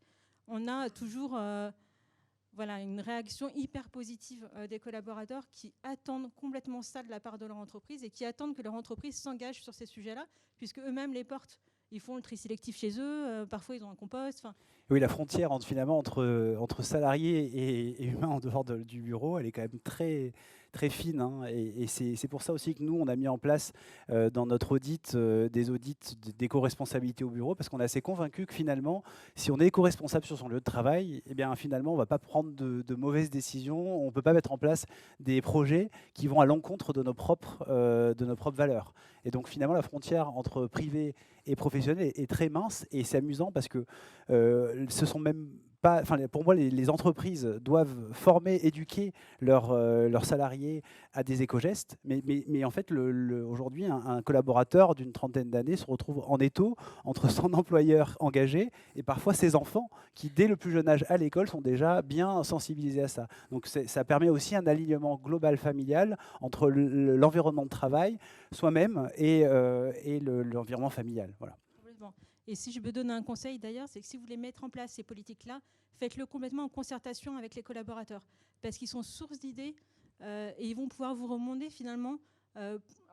on a toujours une réaction hyper positive des collaborateurs qui attendent complètement ça de la part de leur entreprise et qui attendent que leur entreprise s'engage sur ces sujets-là, puisque eux-mêmes les portent. Ils font le tri sélectif chez eux, parfois ils ont un compost. Oui, la frontière entre salariés et humains en dehors du bureau, elle est quand même très, très fine, hein. Et c'est pour ça aussi que nous, on a mis en place dans notre audit des audits d'éco-responsabilité au bureau, parce qu'on est assez convaincu que finalement, si on est éco-responsable sur son lieu de travail, eh bien, finalement, on ne va pas prendre de mauvaises décisions, on ne peut pas mettre en place des projets qui vont à l'encontre de nos propres valeurs. Et donc finalement, la frontière entre privé et professionnel est très mince, et c'est amusant parce que ce sont même pas, pour moi, les entreprises doivent former, éduquer leurs salariés à des éco-gestes, mais en fait, aujourd'hui, un collaborateur d'une trentaine d'années se retrouve en étau entre son employeur engagé et parfois ses enfants, qui dès le plus jeune âge à l'école sont déjà bien sensibilisés à ça. Donc ça permet aussi un alignement global familial entre l'environnement de travail, soi-même et l'environnement familial. Voilà. Complètement. Et si je peux donner un conseil d'ailleurs, c'est que si vous voulez mettre en place ces politiques-là, faites-le complètement en concertation avec les collaborateurs, parce qu'ils sont source d'idées et ils vont pouvoir vous remonter finalement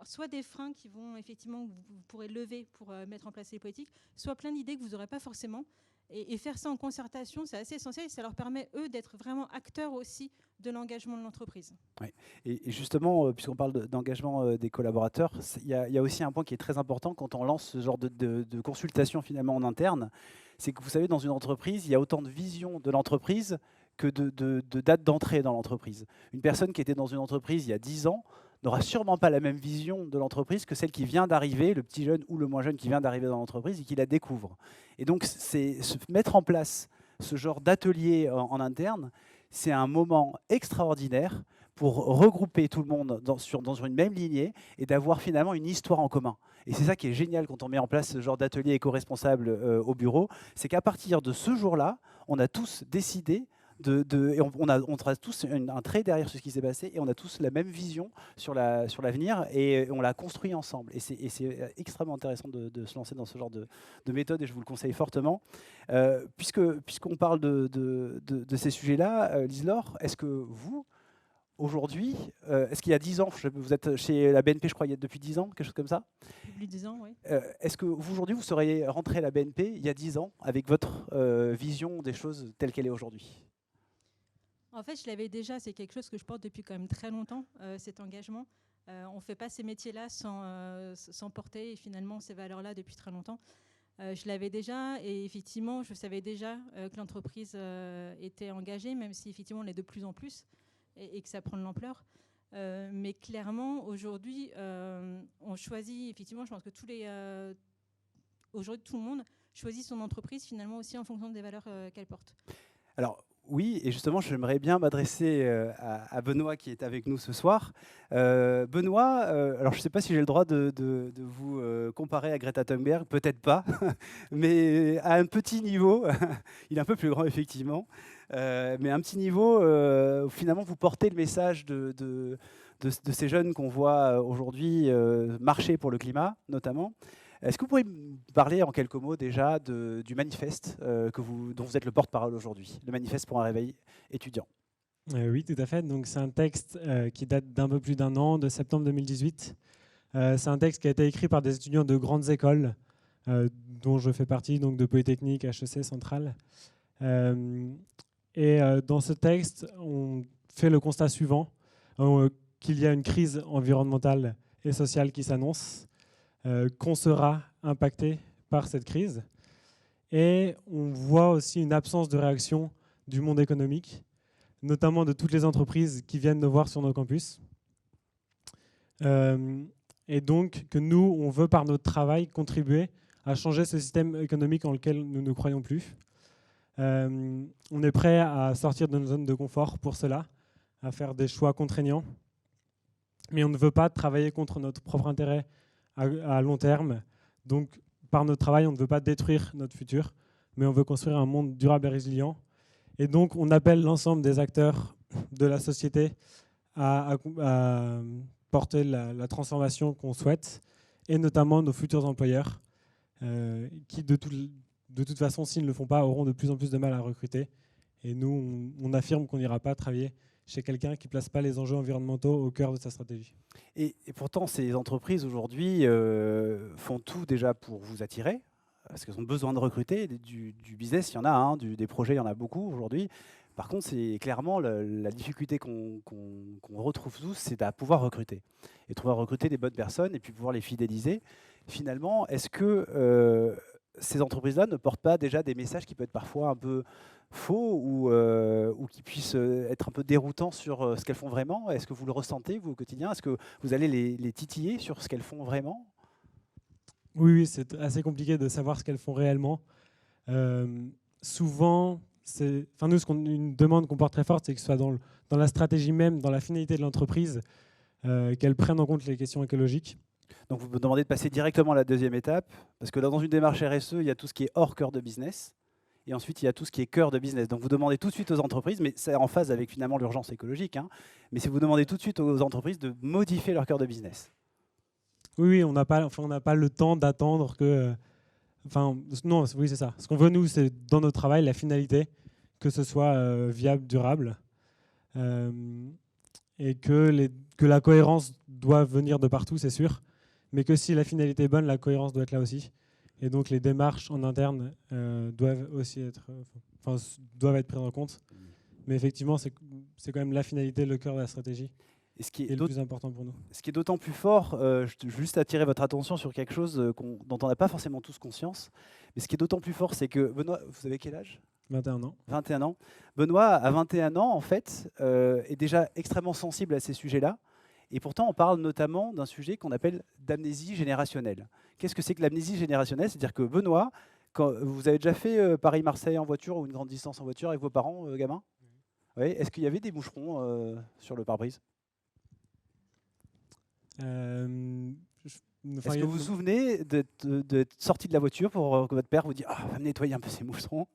soit des freins qui vont effectivement vous pourrez lever pour mettre en place ces politiques, soit plein d'idées que vous n'aurez pas forcément. Et faire ça en concertation, c'est assez essentiel et ça leur permet, eux, d'être vraiment acteurs aussi de l'engagement de l'entreprise. Oui. Et justement, puisqu'on parle d'engagement des collaborateurs, il y a aussi un point qui est très important quand on lance ce genre de consultation finalement en interne, c'est que vous savez, dans une entreprise, il y a autant de vision de l'entreprise que de date d'entrée dans l'entreprise. Une personne qui était dans une entreprise il y a 10 ans n'aura sûrement pas la même vision de l'entreprise que celle qui vient d'arriver, le petit jeune ou le moins jeune qui vient d'arriver dans l'entreprise et qui la découvre. Et donc, mettre en place ce genre d'atelier en interne, c'est un moment extraordinaire pour regrouper tout le monde dans une même lignée et d'avoir finalement une histoire en commun. Et c'est ça qui est génial quand on met en place ce genre d'atelier éco-responsable au bureau, c'est qu'à partir de ce jour-là, on a tous décidé et on a tous un trait derrière ce qui s'est passé et on a tous la même vision sur l'avenir et on l'a construit ensemble. Et c'est extrêmement intéressant de se lancer dans ce genre de méthode et je vous le conseille fortement. Puisqu'on parle de ces sujets-là, Lise-Laure, est-ce que vous, aujourd'hui, est-ce qu'il y a 10 ans, vous êtes chez la BNP, je crois, depuis 10 ans, quelque chose comme ça? Plus de 10 ans, oui. Est-ce que aujourd'hui, vous seriez rentré à la BNP il y a 10 ans avec votre vision des choses telles qu'elle est aujourd'hui? En fait, je l'avais déjà, c'est quelque chose que je porte depuis quand même très longtemps, cet engagement. On ne fait pas ces métiers-là sans porter finalement ces valeurs-là depuis très longtemps. Je l'avais déjà et effectivement, je savais déjà que l'entreprise était engagée, même si effectivement on l'est de plus en plus et que ça prend de l'ampleur. Mais clairement, aujourd'hui, on choisit, effectivement, je pense que aujourd'hui, tout le monde choisit son entreprise finalement aussi en fonction des valeurs qu'elle porte. Alors, oui, et justement, j'aimerais bien m'adresser à Benoît qui est avec nous ce soir. Benoît, alors je ne sais pas si j'ai le droit de vous comparer à Greta Thunberg, peut-être pas, mais à un petit niveau, il est un peu plus grand effectivement, mais à un petit niveau, finalement, vous portez le message de ces jeunes qu'on voit aujourd'hui marcher pour le climat, notamment. Est-ce que vous pourriez me parler en quelques mots déjà du manifeste dont vous êtes le porte-parole aujourd'hui, le manifeste pour un réveil étudiant? Oui, tout à fait. Donc, c'est un texte qui date d'un peu plus d'un an, de septembre 2018. C'est un texte qui a été écrit par des étudiants de grandes écoles, dont je fais partie, donc de Polytechnique, HEC Centrale. Et dans ce texte, on fait le constat suivant, qu'il y a une crise environnementale et sociale qui s'annonce, qu'on sera impacté par cette crise. Et on voit aussi une absence de réaction du monde économique, notamment de toutes les entreprises qui viennent nous voir sur nos campus. Et donc que nous, on veut par notre travail contribuer à changer ce système économique en lequel nous ne croyons plus. On est prêt à sortir de notre zone de confort pour cela, à faire des choix contraignants. Mais on ne veut pas travailler contre notre propre intérêt à long terme. Donc, par notre travail, on ne veut pas détruire notre futur, mais on veut construire un monde durable et résilient. Et donc, on appelle l'ensemble des acteurs de la société à porter la transformation qu'on souhaite, et notamment nos futurs employeurs, qui, de toute façon, s'ils ne le font pas, auront de plus en plus de mal à recruter. Et nous, on affirme qu'on n'ira pas travailler chez quelqu'un qui ne place pas les enjeux environnementaux au cœur de sa stratégie. Et pourtant, ces entreprises aujourd'hui font tout déjà pour vous attirer, parce qu'elles ont besoin de recruter. Du business, il y en a, des projets, il y en a beaucoup aujourd'hui. Par contre, c'est clairement la difficulté qu'on retrouve tous, c'est à pouvoir recruter. Et pouvoir recruter des bonnes personnes et puis pouvoir les fidéliser. Finalement, est-ce que ces entreprises-là ne portent pas déjà des messages qui peuvent être parfois un peu faux ou qui puissent être un peu déroutants sur ce qu'elles font vraiment? Est-ce que vous le ressentez, vous, au quotidien? Est-ce que vous allez les titiller sur ce qu'elles font vraiment? Oui, c'est assez compliqué de savoir ce qu'elles font réellement. Souvent, nous, une demande qu'on porte très forte, c'est que ce soit dans la stratégie même, dans la finalité de l'entreprise, qu'elle prenne en compte les questions écologiques. Donc vous me demandez de passer directement à la deuxième étape, parce que dans une démarche RSE, il y a tout ce qui est hors cœur de business, et ensuite il y a tout ce qui est cœur de business. Donc vous demandez tout de suite aux entreprises, mais c'est en phase avec finalement l'urgence écologique, hein, mais c'est vous demandez tout de suite aux entreprises de modifier leur cœur de business. Oui, on n'a pas le temps d'attendre que... non, oui, c'est ça. Ce qu'on veut, nous, c'est dans notre travail, la finalité, que ce soit viable, durable, et que la cohérence doit venir de partout, c'est sûr, mais que si la finalité est bonne, la cohérence doit être là aussi. Et donc les démarches en interne doivent aussi être prises en compte. Mais effectivement, c'est quand même la finalité, le cœur de la stratégie. Et ce qui est le plus important pour nous. Ce qui est d'autant plus fort, je veux juste attirer votre attention sur quelque chose dont on n'a pas forcément tous conscience, mais ce qui est d'autant plus fort, c'est que Benoît, vous avez quel âge ? 21 ans. 21 ans. Benoît, à 21 ans, en fait, est déjà extrêmement sensible à ces sujets-là. Et pourtant, on parle notamment d'un sujet qu'on appelle d'amnésie générationnelle. Qu'est-ce que c'est que l'amnésie générationnelle ? C'est-à-dire que Benoît, quand vous avez déjà fait Paris-Marseille en voiture ou une grande distance en voiture avec vos parents, gamins ? Oui. Est-ce qu'il y avait des moucherons sur le pare-brise ? Est-ce que vous vous souvenez d'être sorti de la voiture pour que votre père vous dise « Ah, va me nettoyer un peu ces moucherons » ?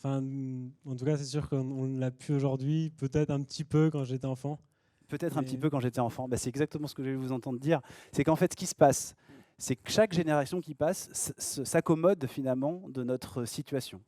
En tout cas, c'est sûr qu'on ne l'a plus aujourd'hui, peut-être un petit peu quand j'étais enfant. Peut-être un petit peu quand j'étais enfant. C'est exactement ce que je vais vous entendre dire. C'est qu'en fait, ce qui se passe, c'est que chaque génération qui passe s'accommode finalement de notre situation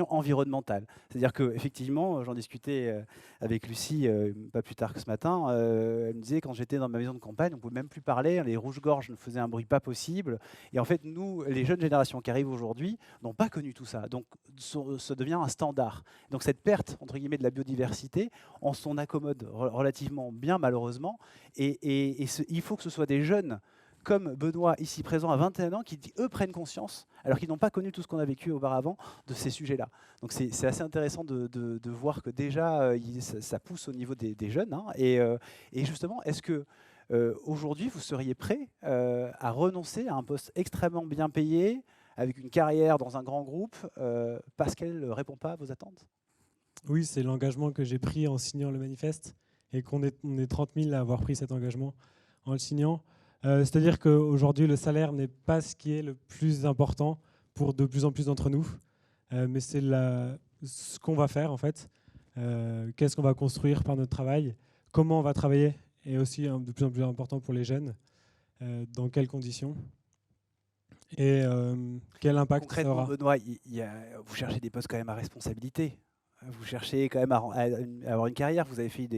environnementale. C'est-à-dire qu'effectivement, j'en discutais avec Lucie pas plus tard que ce matin, elle me disait quand j'étais dans ma maison de campagne, on ne pouvait même plus parler, les rouges-gorges ne faisaient un bruit pas possible. Et en fait, nous, les jeunes générations qui arrivent aujourd'hui, n'ont pas connu tout ça. Donc, ça devient un standard. Donc, cette perte, entre guillemets, de la biodiversité, on s'en accommode relativement bien, malheureusement. Et il faut que ce soit des jeunes comme Benoît, ici présent à 21 ans, qui, eux, prennent conscience, alors qu'ils n'ont pas connu tout ce qu'on a vécu auparavant, de ces sujets-là. Donc c'est assez intéressant de voir que déjà, ça pousse au niveau des jeunes. Hein. Et justement, est-ce que aujourd'hui, vous seriez prêt à renoncer à un poste extrêmement bien payé, avec une carrière dans un grand groupe, parce qu'elle ne répond pas à vos attentes ? Oui, c'est l'engagement que j'ai pris en signant le manifeste, et on est 30 000 à avoir pris cet engagement en le signant. C'est-à-dire qu'aujourd'hui, le salaire n'est pas ce qui est le plus important pour de plus en plus d'entre nous, mais c'est ce qu'on va faire en fait, qu'est-ce qu'on va construire par notre travail, comment on va travailler, et aussi de plus en plus important pour les jeunes, dans quelles conditions, et quel impact ça aura. Concrètement, Benoît, vous cherchez des postes quand même à responsabilité. Vous cherchez quand même à avoir une carrière. Vous avez fait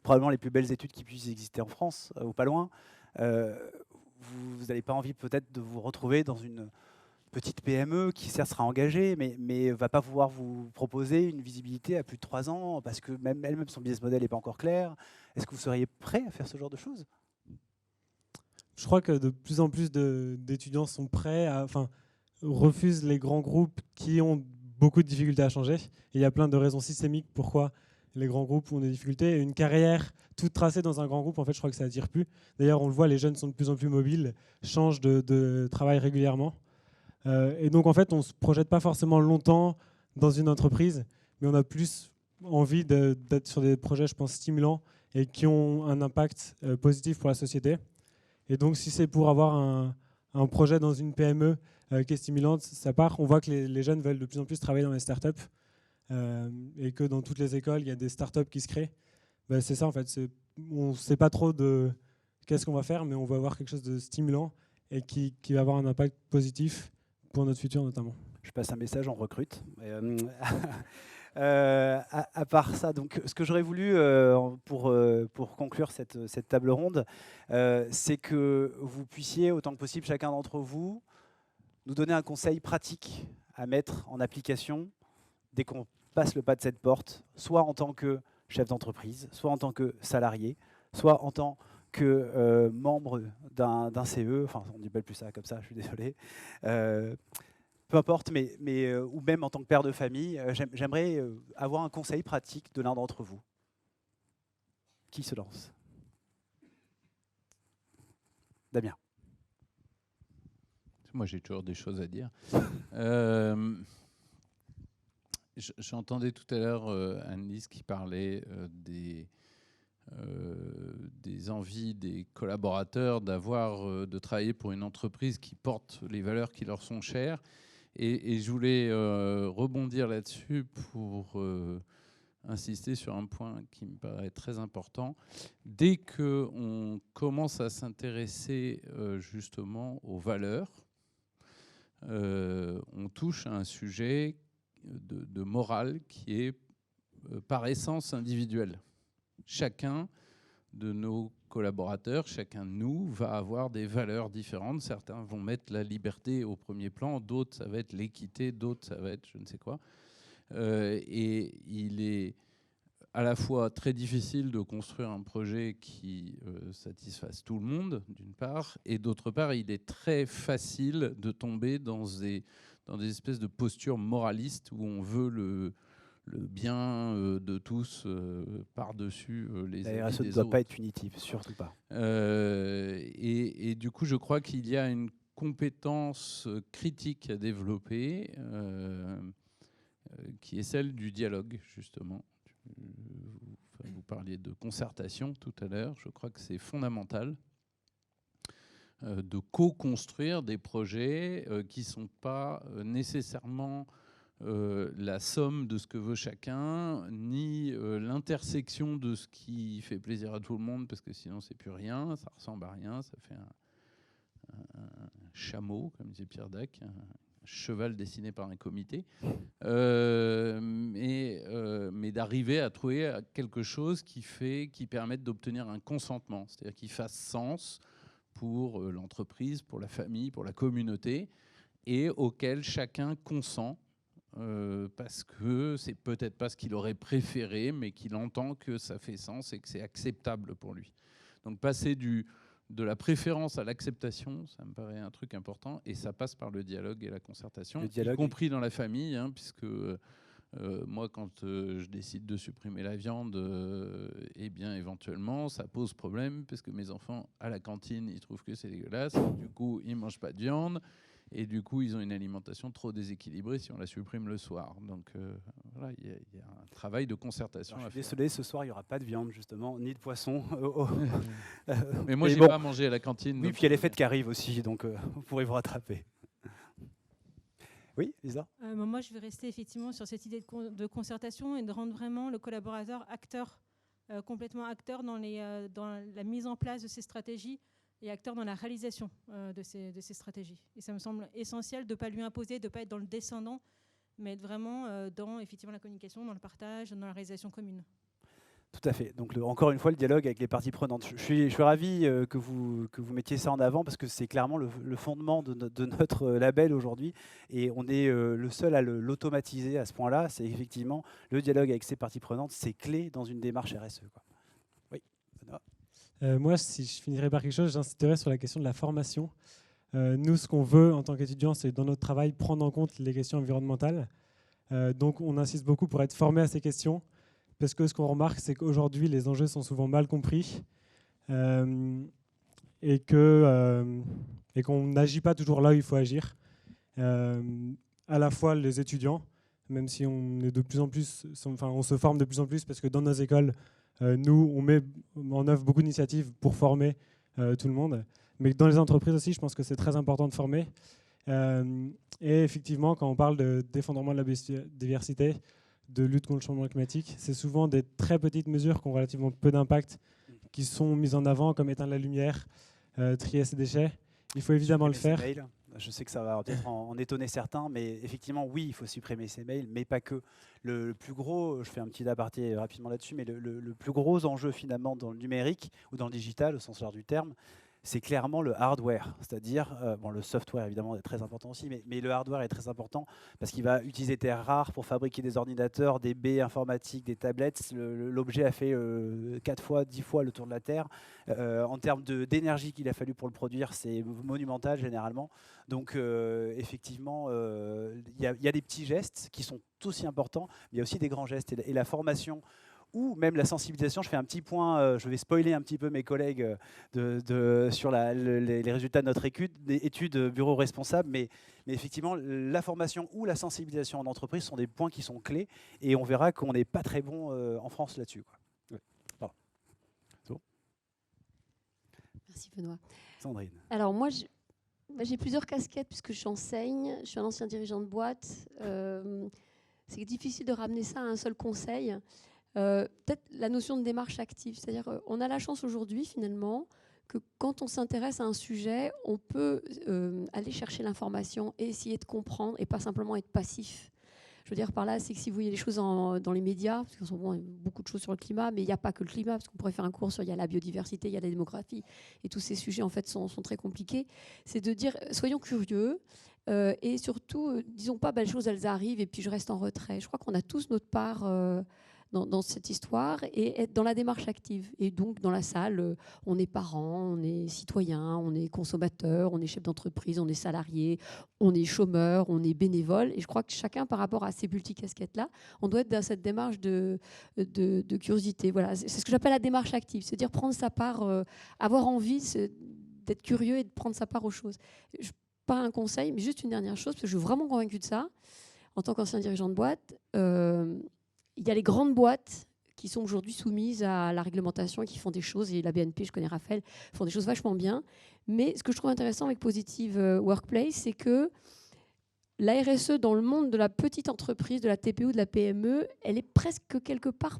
probablement les plus belles études qui puissent exister en France, ou pas loin. Vous n'avez pas envie peut-être de vous retrouver dans une petite PME qui certes sera engagée, mais ne va pas pouvoir vous proposer une visibilité à plus de 3 ans parce que même elle-même, son business model n'est pas encore clair. Est-ce que vous seriez prêt à faire ce genre de choses ? Je crois que de plus en plus d'étudiants sont prêts, refusent les grands groupes qui ont beaucoup de difficultés à changer. Et il y a plein de raisons systémiques pourquoi les grands groupes ont des difficultés. Et une carrière toute tracée dans un grand groupe, en fait, je crois que ça attire plus. D'ailleurs, on le voit, les jeunes sont de plus en plus mobiles, changent de travail régulièrement. Et donc, en fait, on ne se projette pas forcément longtemps dans une entreprise, mais on a plus envie d'être sur des projets, je pense, stimulants et qui ont un impact positif pour la société. Et donc, si c'est pour avoir un projet dans une PME qui est stimulante, ça part. On voit que les jeunes veulent de plus en plus travailler dans les startups et que dans toutes les écoles, il y a des startups qui se créent. C'est ça, en fait. On ne sait pas trop de qu'est-ce qu'on va faire, mais on va avoir quelque chose de stimulant et qui va avoir un impact positif pour notre futur, notamment. Je passe un message, on recrute. À part ça, donc, ce que j'aurais voulu pour conclure cette table ronde, c'est que vous puissiez, autant que possible, chacun d'entre vous, nous donner un conseil pratique à mettre en application dès qu'on passe le pas de cette porte, soit en tant que chef d'entreprise, soit en tant que salarié, soit en tant que membre d'un CE, enfin on ne dit pas plus ça comme ça, je suis désolé, peu importe, mais ou même en tant que père de famille, j'aimerais avoir un conseil pratique de l'un d'entre vous. Qui se lance ? Damien. Moi, j'ai toujours des choses à dire. J'entendais tout à l'heure Anne-Lise qui parlait des envies des collaborateurs de travailler pour une entreprise qui porte les valeurs qui leur sont chères. Et je voulais rebondir là-dessus pour insister sur un point qui me paraît très important. Dès qu'on commence à s'intéresser justement aux valeurs, on touche à un sujet de morale qui est par essence individuel. Chacun de nos collaborateurs, chacun de nous va avoir des valeurs différentes. Certains vont mettre la liberté au premier plan, d'autres ça va être l'équité, d'autres ça va être je ne sais quoi. Et il est à la fois très difficile de construire un projet qui satisfasse tout le monde, d'une part, et d'autre part, il est très facile de tomber dans des espèces de postures moralistes où on veut le bien de tous par-dessus les avis des autres. Ça ne doit pas être punitif, surtout pas. Et du coup, je crois qu'il y a une compétence critique à développer qui est celle du dialogue, justement. Vous parliez de concertation tout à l'heure. Je crois que c'est fondamental de co-construire des projets qui ne sont pas nécessairement la somme de ce que veut chacun, ni l'intersection de ce qui fait plaisir à tout le monde, parce que sinon c'est plus rien, ça ressemble à rien, ça fait un chameau, comme disait Pierre Dac, un cheval dessiné par un comité, mais d'arriver à trouver quelque chose qui permette d'obtenir un consentement, c'est-à-dire qui fasse sens pour l'entreprise, pour la famille, pour la communauté, et auquel chacun consent, parce que c'est peut-être pas ce qu'il aurait préféré, mais qu'il entend que ça fait sens et que c'est acceptable pour lui. Donc passer de la préférence à l'acceptation, ça me paraît un truc important, et ça passe par le dialogue et la concertation, y compris dans la famille, hein, puisque moi, quand je décide de supprimer la viande, eh bien, éventuellement, ça pose problème, parce que mes enfants, à la cantine, ils trouvent que c'est dégueulasse, du coup, ils ne mangent pas de viande, et du coup, ils ont une alimentation trop déséquilibrée si on la supprime le soir. Donc, voilà, il y a un travail de concertation à faire. Je suis désolé, ce soir, il n'y aura pas de viande, justement, ni de poisson. Mais moi, je n'ai pas mangé à la cantine. Oui, puis il y a les fêtes qui arrivent aussi, donc vous pourrez vous rattraper. Oui, Lisa ? Moi, je vais rester effectivement sur cette idée de concertation et de rendre vraiment le collaborateur acteur, complètement acteur dans la mise en place de ces stratégies et acteur dans la réalisation de ces stratégies. Et ça me semble essentiel de ne pas lui imposer, de ne pas être dans le descendant, mais être vraiment dans effectivement la communication, dans le partage, dans la réalisation commune. Tout à fait. Donc encore une fois, le dialogue avec les parties prenantes. Je suis ravi que vous mettiez ça en avant, parce que c'est clairement le fondement de notre label aujourd'hui. Et on est le seul à l'automatiser à ce point-là. C'est effectivement le dialogue avec ces parties prenantes, c'est clé dans une démarche RSE, quoi. Oui, Benoît. Moi, si je finirais par quelque chose, j'insisterais sur la question de la formation. Nous, ce qu'on veut en tant qu'étudiants, c'est dans notre travail prendre en compte les questions environnementales. Donc on insiste beaucoup pour être formé à ces questions, parce que ce qu'on remarque, c'est qu'aujourd'hui, les enjeux sont souvent mal compris et qu'on n'agit pas toujours là où il faut agir. À la fois les étudiants, même si on est de plus en plus, on se forme de plus en plus, parce que dans nos écoles, nous, on met en œuvre beaucoup d'initiatives pour former tout le monde. Mais dans les entreprises aussi, je pense que c'est très important de former. Et effectivement, quand on parle d'effondrement de la biodiversité, de lutte contre le changement climatique, c'est souvent des très petites mesures qui ont relativement peu d'impact, qui sont mises en avant, comme éteindre la lumière, trier ses déchets. Il faut évidemment le faire. Je sais que ça va peut-être en étonner certains, mais effectivement, oui, il faut supprimer ces mails, mais pas que. Le plus gros, je fais un petit aparté rapidement là-dessus, mais le plus gros enjeu finalement dans le numérique ou dans le digital, au sens large du terme, c'est clairement le hardware, c'est-à-dire, le software évidemment est très important aussi, mais le hardware est très important parce qu'il va utiliser des terres rares pour fabriquer des ordinateurs, des baies informatiques, des tablettes. L'objet a fait 4 fois, 10 fois le tour de la Terre. En termes d'énergie qu'il a fallu pour le produire, c'est monumental généralement. Donc effectivement, il y a des petits gestes qui sont aussi importants, mais il y a aussi des grands gestes. Et la formation ou même la sensibilisation. Je fais un petit point, je vais spoiler un petit peu mes collègues sur les résultats de notre étude bureau responsable, mais effectivement, la formation ou la sensibilisation en entreprise sont des points qui sont clés, et on verra qu'on n'est pas très bon en France là-dessus. Ouais. Merci Benoît. Sandrine. Alors moi, j'ai plusieurs casquettes puisque j'enseigne, je suis un ancien dirigeant de boîte. C'est difficile de ramener ça à un seul conseil. Peut-être la notion de démarche active, c'est-à-dire on a la chance aujourd'hui finalement que quand on s'intéresse à un sujet, on peut aller chercher l'information et essayer de comprendre et pas simplement être passif. Je veux dire par là, c'est que si vous voyez les choses dans les médias, parce qu'en ce moment, il y a beaucoup de choses sur le climat, mais il n'y a pas que le climat, parce qu'on pourrait faire un cours sur il y a la biodiversité, il y a la démographie, et tous ces sujets en fait sont très compliqués. C'est de dire, soyons curieux, et surtout, disons pas, les choses elles arrivent et puis je reste en retrait. Je crois qu'on a tous notre part dans cette histoire et être dans la démarche active. Et donc, dans la salle, on est parents, on est citoyens, on est consommateurs, on est chef d'entreprise, on est salarié, on est chômeur, on est bénévole. Et je crois que chacun, par rapport à ces multicasquettes-là, on doit être dans cette démarche de curiosité. Voilà, c'est ce que j'appelle la démarche active, c'est-à-dire prendre sa part, avoir envie d'être curieux et de prendre sa part aux choses. Pas un conseil, mais juste une dernière chose, parce que je suis vraiment convaincue de ça. En tant qu'ancien dirigeant de boîte, il y a les grandes boîtes qui sont aujourd'hui soumises à la réglementation et qui font des choses, et la BNP, je connais Raphaël, font des choses vachement bien. Mais ce que je trouve intéressant avec Positive Workplace, c'est que la RSE dans le monde de la petite entreprise, de la TPE, de la PME, elle est presque quelque part,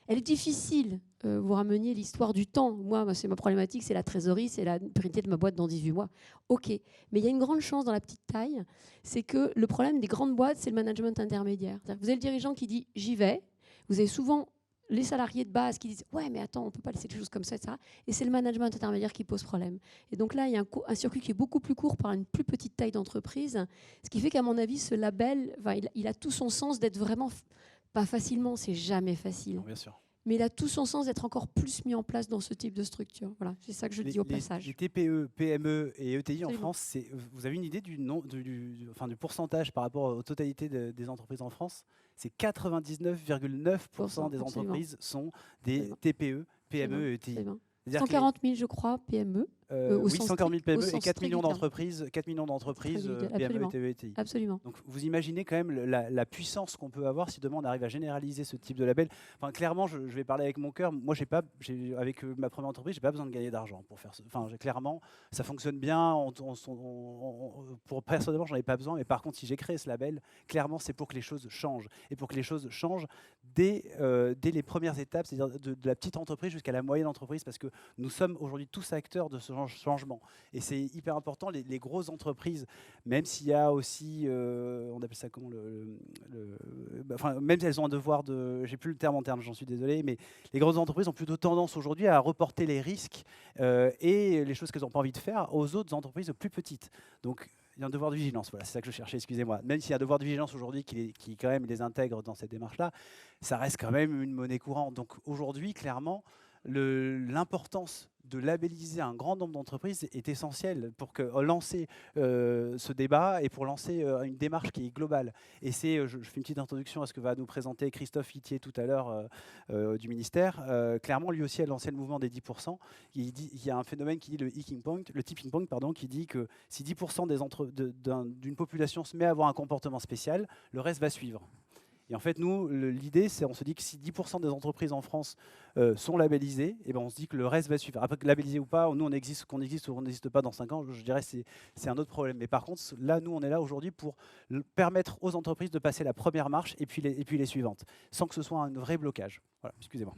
elle est difficile. Vous rameniez l'histoire du temps. Moi, c'est ma problématique, c'est la trésorerie, c'est la pérennité de ma boîte dans 18 mois. OK. Mais il y a une grande chance dans la petite taille, c'est que le problème des grandes boîtes, c'est le management intermédiaire. C'est-à-dire que vous avez le dirigeant qui dit « j'y vais ». Vous avez souvent les salariés de base qui disent « ouais, mais attends, on ne peut pas laisser les choses comme ça, etc. » Et c'est le management intermédiaire qui pose problème. Et donc là, il y a un circuit qui est beaucoup plus court par une plus petite taille d'entreprise, ce qui fait qu'à mon avis, ce label, il a tout son sens d'être vraiment, pas facilement, c'est jamais facile. Non, bien sûr. Mais il a tout son sens d'être encore plus mis en place dans ce type de structure. Voilà, c'est ça que je dis au passage. Les TPE, PME et ETI Absolument. en France, vous avez une idée du pourcentage par rapport aux totalités des entreprises en France? C'est 99,9% des entreprises sont des TPE, PME et ETI. 140 000, je crois, PME. Oui, 140 000 PME et 4 millions d'entreprises. d'entreprises PME, TPE, ETI. Absolument. Donc vous imaginez quand même la puissance qu'on peut avoir si demain on arrive à généraliser ce type de label. Enfin, clairement, je vais parler avec mon cœur. Moi, avec ma première entreprise, j'ai pas besoin de gagner d'argent pour faire. Clairement, ça fonctionne bien. Personnellement, j'en ai pas besoin. Mais par contre, si j'ai créé ce label, clairement, c'est pour que les choses changent et pour que les choses changent dès les premières étapes, c'est-à-dire de la petite entreprise jusqu'à la moyenne entreprise, parce que nous sommes aujourd'hui tous acteurs de ce changement. Et c'est hyper important, les grosses entreprises, même s'il y a aussi, on appelle ça comment, même si elles ont un devoir de, j'ai plus le terme en termes, j'en suis désolé, mais les grosses entreprises ont plutôt tendance aujourd'hui à reporter les risques et les choses qu'elles n'ont pas envie de faire aux autres entreprises plus petites. Donc, il y a un devoir de vigilance, voilà, c'est ça que je cherchais, excusez-moi. Même s'il y a un devoir de vigilance aujourd'hui qui quand même les intègre dans cette démarche-là, ça reste quand même une monnaie courante. Donc aujourd'hui, clairement, l'importance de labelliser un grand nombre d'entreprises est essentielle pour lancer ce débat et pour lancer une démarche qui est globale. Et je fais une petite introduction à ce que va nous présenter Christophe Itier tout à l'heure du ministère. Clairement, lui aussi a lancé le mouvement des 10%. Il y a un phénomène qui dit le tipping point, qui dit que si 10% d'une population se met à avoir un comportement spécial, le reste va suivre. Et en fait, nous, l'idée, c'est on se dit que si 10% des entreprises en France sont labellisées, et ben on se dit que le reste va suivre. Après, labellisé ou pas, nous, qu'on existe ou on n'existe pas dans 5 ans, je dirais que c'est un autre problème. Mais par contre, là, nous, on est là aujourd'hui pour permettre aux entreprises de passer la première marche et puis les suivantes, sans que ce soit un vrai blocage. Voilà, excusez-moi.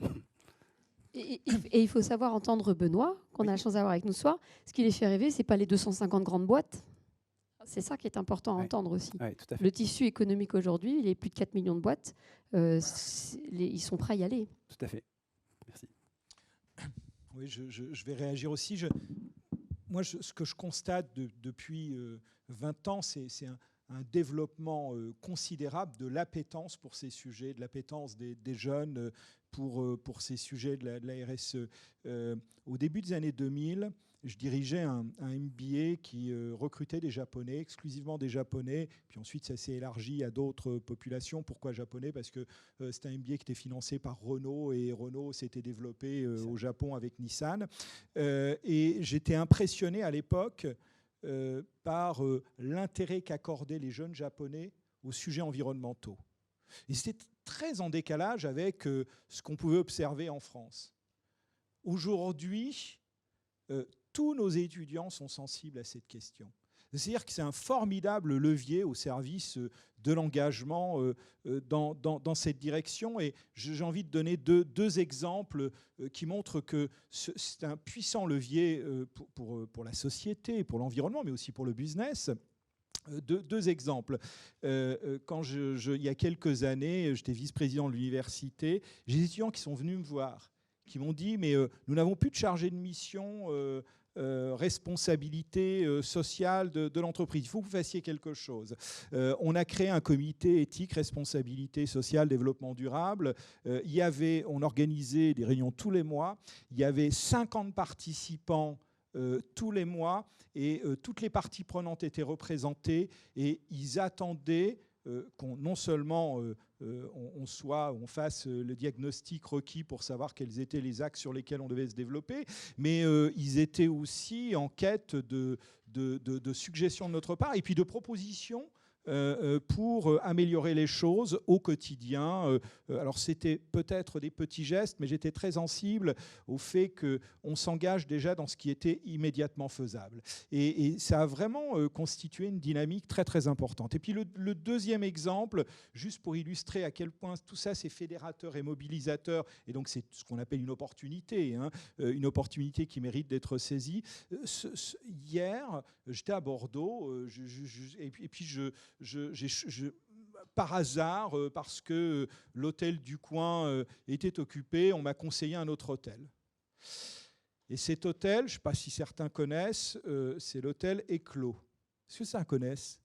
Et il faut savoir entendre Benoît, qu'on a la chance d'avoir avec nous ce soir. Ce qui les fait rêver, ce n'est pas les 250 grandes boîtes. C'est ça qui est important à entendre aussi. Oui, tout à fait. Le tissu économique aujourd'hui, il est plus de 4 millions de boîtes. Ils sont prêts à y aller. Tout à fait. Merci. Oui, je vais réagir aussi. Moi, ce que je constate depuis 20 ans, c'est un développement considérable de l'appétence pour ces sujets, de l'appétence des jeunes pour ces sujets de la RSE. Au début des années 2000, je dirigeais un MBA qui recrutait des Japonais, exclusivement des Japonais. Puis ensuite, ça s'est élargi à d'autres populations. Pourquoi Japonais? Parce que c'était un MBA qui était financé par Renault, et Renault s'était développé au Japon avec Nissan. Et j'étais impressionné à l'époque par l'intérêt qu'accordaient les jeunes Japonais aux sujets environnementaux. Et c'était très en décalage avec ce qu'on pouvait observer en France. Aujourd'hui, tous nos étudiants sont sensibles à cette question. C'est-à-dire que c'est un formidable levier au service de l'engagement dans cette direction. Et j'ai envie de donner deux exemples qui montrent que c'est un puissant levier pour la société, pour l'environnement, mais aussi pour le business. Deux exemples. Quand il y a quelques années, j'étais vice-président de l'université, j'ai des étudiants qui sont venus me voir, qui m'ont dit « mais nous n'avons plus de chargé de mission responsabilité sociale de l'entreprise. Il faut que vous fassiez quelque chose. » On a créé un comité éthique, responsabilité sociale, développement durable. On organisait des réunions tous les mois. Il y avait 50 participants tous les mois, et toutes les parties prenantes étaient représentées, et ils attendaient qu'on non seulement on fasse le diagnostic requis pour savoir quels étaient les axes sur lesquels on devait se développer, mais ils étaient aussi en quête de suggestions de notre part, et puis de propositions pour améliorer les choses au quotidien. Alors c'était peut-être des petits gestes, mais j'étais très sensible au fait qu'on s'engage déjà dans ce qui était immédiatement faisable. Et ça a vraiment constitué une dynamique très très importante. Et puis le deuxième exemple, juste pour illustrer à quel point tout ça c'est fédérateur et mobilisateur, et donc c'est ce qu'on appelle une opportunité, une opportunité qui mérite d'être saisie. Hier, j'étais à Bordeaux, et puis par hasard, parce que l'hôtel du coin était occupé, on m'a conseillé un autre hôtel. Et cet hôtel, je ne sais pas si certains connaissent, c'est l'hôtel Éclos. Est-ce que certains connaissent?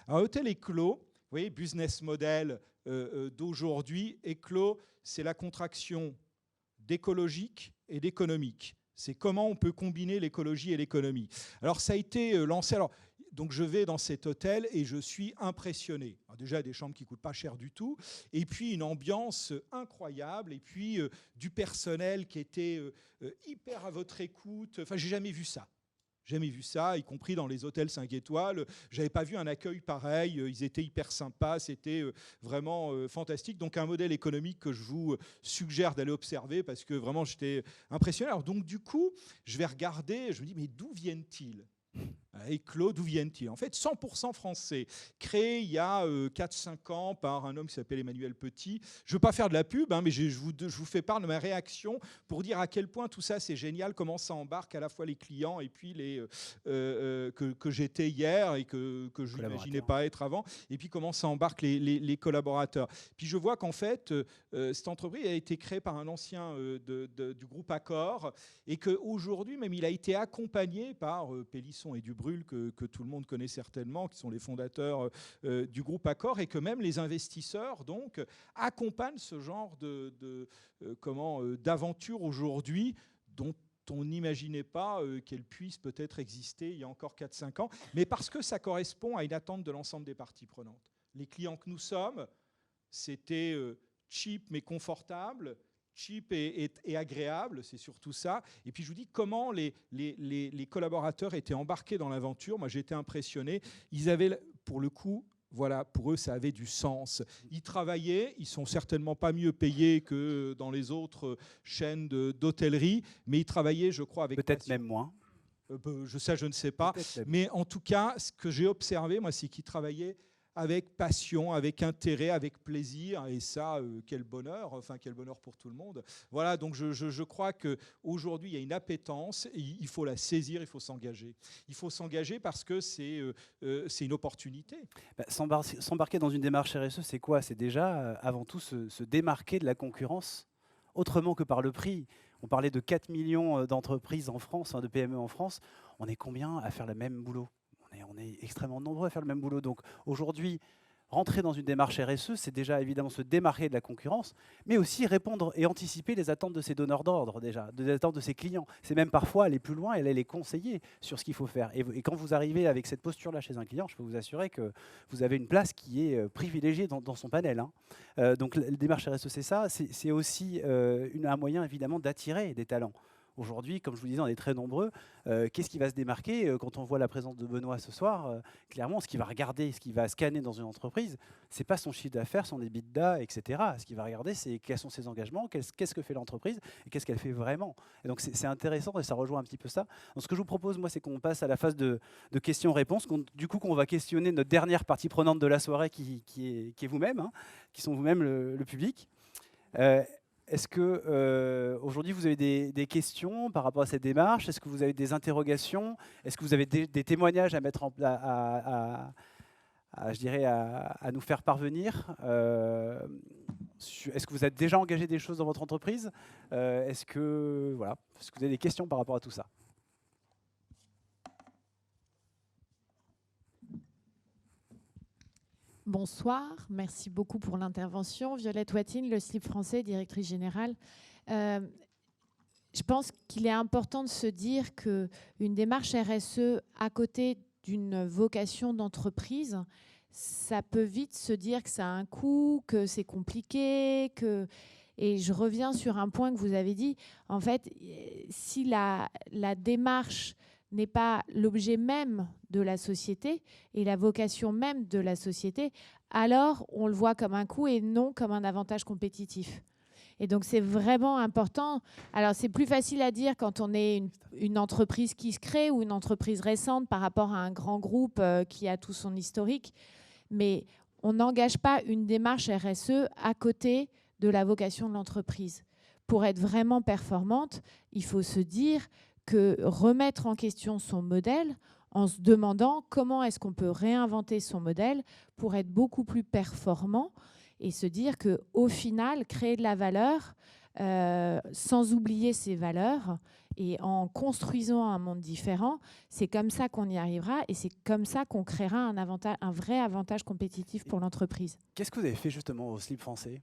Un hôtel Éclos, vous voyez, business model d'aujourd'hui, Éclos, c'est la contraction d'écologique et d'économique. C'est comment on peut combiner l'écologie et l'économie. Alors ça a été lancé... Donc je vais dans cet hôtel et je suis impressionné. Alors déjà des chambres qui ne coûtent pas cher du tout, et puis une ambiance incroyable, et puis du personnel qui était hyper à votre écoute. Enfin, j'ai jamais vu ça. Jamais vu ça, y compris dans les hôtels 5 étoiles. J'avais pas vu un accueil pareil. Ils étaient hyper sympas, c'était vraiment fantastique. Donc un modèle économique que je vous suggère d'aller observer, parce que vraiment j'étais impressionné. Alors donc du coup, je vais regarder, je me dis mais d'où viennent-ils ? Éclos, d'où viennent-ils? En fait, 100% français, créé il y a 4-5 ans par un homme qui s'appelle Emmanuel Petit. Je ne veux pas faire de la pub, mais je vous fais part de ma réaction pour dire à quel point tout ça c'est génial, comment ça embarque à la fois les clients et puis que j'étais hier et que je n'imaginais pas être avant, et puis comment ça embarque les collaborateurs. Puis je vois qu'en fait, cette entreprise a été créée par un ancien du groupe Accor, et qu'aujourd'hui même il a été accompagné par Pélisson et Dubrul, que tout le monde connaît certainement, qui sont les fondateurs du groupe Accor, et que même les investisseurs donc accompagnent ce genre d'aventure aujourd'hui dont on n'imaginait pas qu'elle puisse peut-être exister il y a encore 4-5 ans, mais parce que ça correspond à une attente de l'ensemble des parties prenantes. Les clients que nous sommes, c'était cheap mais confortable, cheap et agréable, c'est surtout ça. Et puis je vous dis comment les collaborateurs étaient embarqués dans l'aventure. Moi j'ai été impressionné. Ils avaient, pour le coup, voilà, pour eux ça avait du sens. Ils travaillaient, ils sont certainement pas mieux payés que dans les autres chaînes d'hôtellerie, mais ils travaillaient, je crois, avec peut-être même moins. Je ne sais pas. Mais en tout cas, ce que j'ai observé, moi, c'est qu'ils travaillaient avec passion, avec intérêt, avec plaisir, et ça, quel bonheur, enfin quel bonheur pour tout le monde. Voilà, donc je crois qu'aujourd'hui, il y a une appétence, et il faut la saisir, il faut s'engager. Il faut s'engager parce que c'est une opportunité. S'embarquer dans une démarche RSE, c'est quoi? C'est déjà, avant tout, se démarquer de la concurrence, autrement que par le prix. On parlait de 4 millions d'entreprises en France, de PME en France. On est combien à faire le même boulot? on est extrêmement nombreux à faire le même boulot. Donc aujourd'hui, rentrer dans une démarche RSE, c'est déjà évidemment se démarquer de la concurrence, mais aussi répondre et anticiper les attentes de ses donneurs d'ordre déjà, des attentes de ses clients. C'est même parfois aller plus loin et aller les conseiller sur ce qu'il faut faire. Et quand vous arrivez avec cette posture-là chez un client, je peux vous assurer que vous avez une place qui est privilégiée dans son panel. Hein. Donc la démarche RSE, c'est ça. C'est aussi un moyen évidemment d'attirer des talents. Aujourd'hui, comme je vous disais, on est très nombreux. Qu'est-ce qui va se démarquer quand on voit la présence de Benoît ce soir? Clairement, ce qu'il va regarder, ce qu'il va scanner dans une entreprise, c'est pas son chiffre d'affaires, son EBITDA, etc. Ce qu'il va regarder, c'est quels sont ses engagements, qu'est-ce que fait l'entreprise et qu'est-ce qu'elle fait vraiment. Et donc, c'est intéressant et ça rejoint un petit peu ça. Donc, ce que je vous propose, moi, c'est qu'on passe à la phase de questions-réponses. Du coup, qu'on va questionner notre dernière partie prenante de la soirée, qui est vous-même, hein, qui sont vous-même le public. Est-ce que aujourd'hui vous avez des questions par rapport à cette démarche? Est-ce que vous avez des interrogations? Est-ce que vous avez des témoignages à mettre je dirais à nous faire parvenir? Est-ce que vous êtes déjà engagé des choses dans votre entreprise? Est-ce que vous avez des questions par rapport à tout ça? Bonsoir, merci beaucoup pour l'intervention. Violette Watine, le slip français, directrice générale. Je pense qu'il est important de se dire qu'une démarche RSE à côté d'une vocation d'entreprise, ça peut vite se dire que ça a un coût, que c'est compliqué, et je reviens sur un point que vous avez dit. En fait, si la démarche n'est pas l'objet même de la société et la vocation même de la société, alors on le voit comme un coût et non comme un avantage compétitif. Et donc c'est vraiment important. Alors c'est plus facile à dire quand on est une entreprise qui se crée ou une entreprise récente par rapport à un grand groupe qui a tout son historique, mais on n'engage pas une démarche RSE à côté de la vocation de l'entreprise. Pour être vraiment performante, il faut se dire que remettre en question son modèle en se demandant comment est-ce qu'on peut réinventer son modèle pour être beaucoup plus performant et se dire qu'au final, créer de la valeur sans oublier ses valeurs et en construisant un monde différent, c'est comme ça qu'on y arrivera et c'est comme ça qu'on créera un vrai avantage compétitif pour l'entreprise. Qu'est-ce que vous avez fait justement au slip français?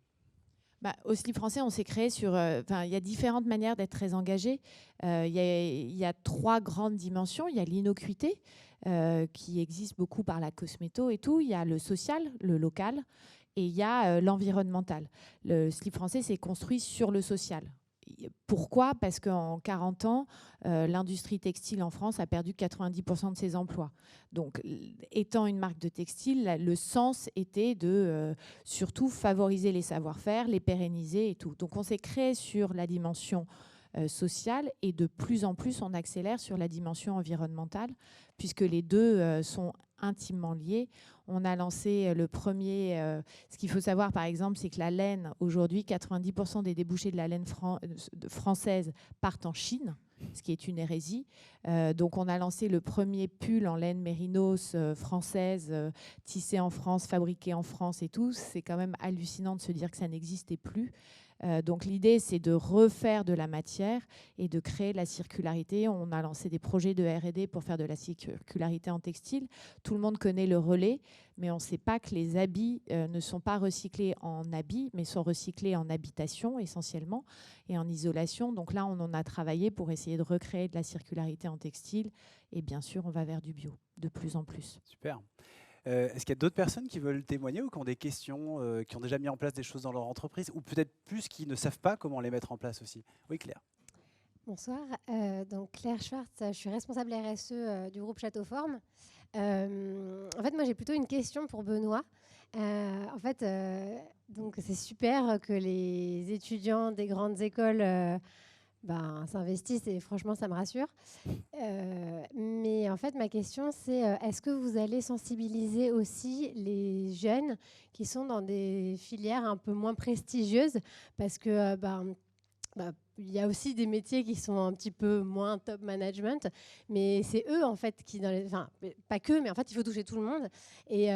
Au slip français, on s'est créé sur... il y a différentes manières d'être très engagé. Il y a 3 grandes dimensions. Il y a l'innocuité, qui existe beaucoup par la cosméto et tout. Il y a le social, le local, et il y a l'environnemental. Le slip français s'est construit sur le social. Pourquoi? Parce qu'en 40 ans, l'industrie textile en France a perdu 90% de ses emplois. Donc, étant une marque de textile, le sens était de surtout favoriser les savoir-faire, les pérenniser et tout. Donc, on s'est créé sur la dimension sociale et de plus en plus, on accélère sur la dimension environnementale puisque les deux sont intimement liés. On a lancé le premier... ce qu'il faut savoir, par exemple, c'est que la laine, aujourd'hui, 90% des débouchés de la laine française partent en Chine, ce qui est une hérésie. Donc, on a lancé le premier pull en laine mérinos française, tissé en France, fabriqué en France et tout. C'est quand même hallucinant de se dire que ça n'existait plus. Donc l'idée, c'est de refaire de la matière et de créer de la circularité. On a lancé des projets de R&D pour faire de la circularité en textile. Tout le monde connaît le relais, mais on ne sait pas que les habits ne sont pas recyclés en habits, mais sont recyclés en habitation essentiellement et en isolation. Donc là, on en a travaillé pour essayer de recréer de la circularité en textile. Et bien sûr, on va vers du bio de plus en plus. Super. Est-ce qu'il y a d'autres personnes qui veulent témoigner ou qui ont des questions, qui ont déjà mis en place des choses dans leur entreprise, ou peut-être plus qui ne savent pas comment les mettre en place aussi? Oui, Claire. Bonsoir, donc Claire Schwartz, je suis responsable RSE du groupe Châteauforme. En fait, moi j'ai plutôt une question pour Benoît. Donc c'est super que les étudiants des grandes écoles s'investissent et franchement ça me rassure. Mais en fait ma question c'est est-ce que vous allez sensibiliser aussi les jeunes qui sont dans des filières un peu moins prestigieuses parce que il y a aussi des métiers qui sont un petit peu moins top management, mais c'est eux en fait qui, enfin pas que, mais en fait il faut toucher tout le monde. Et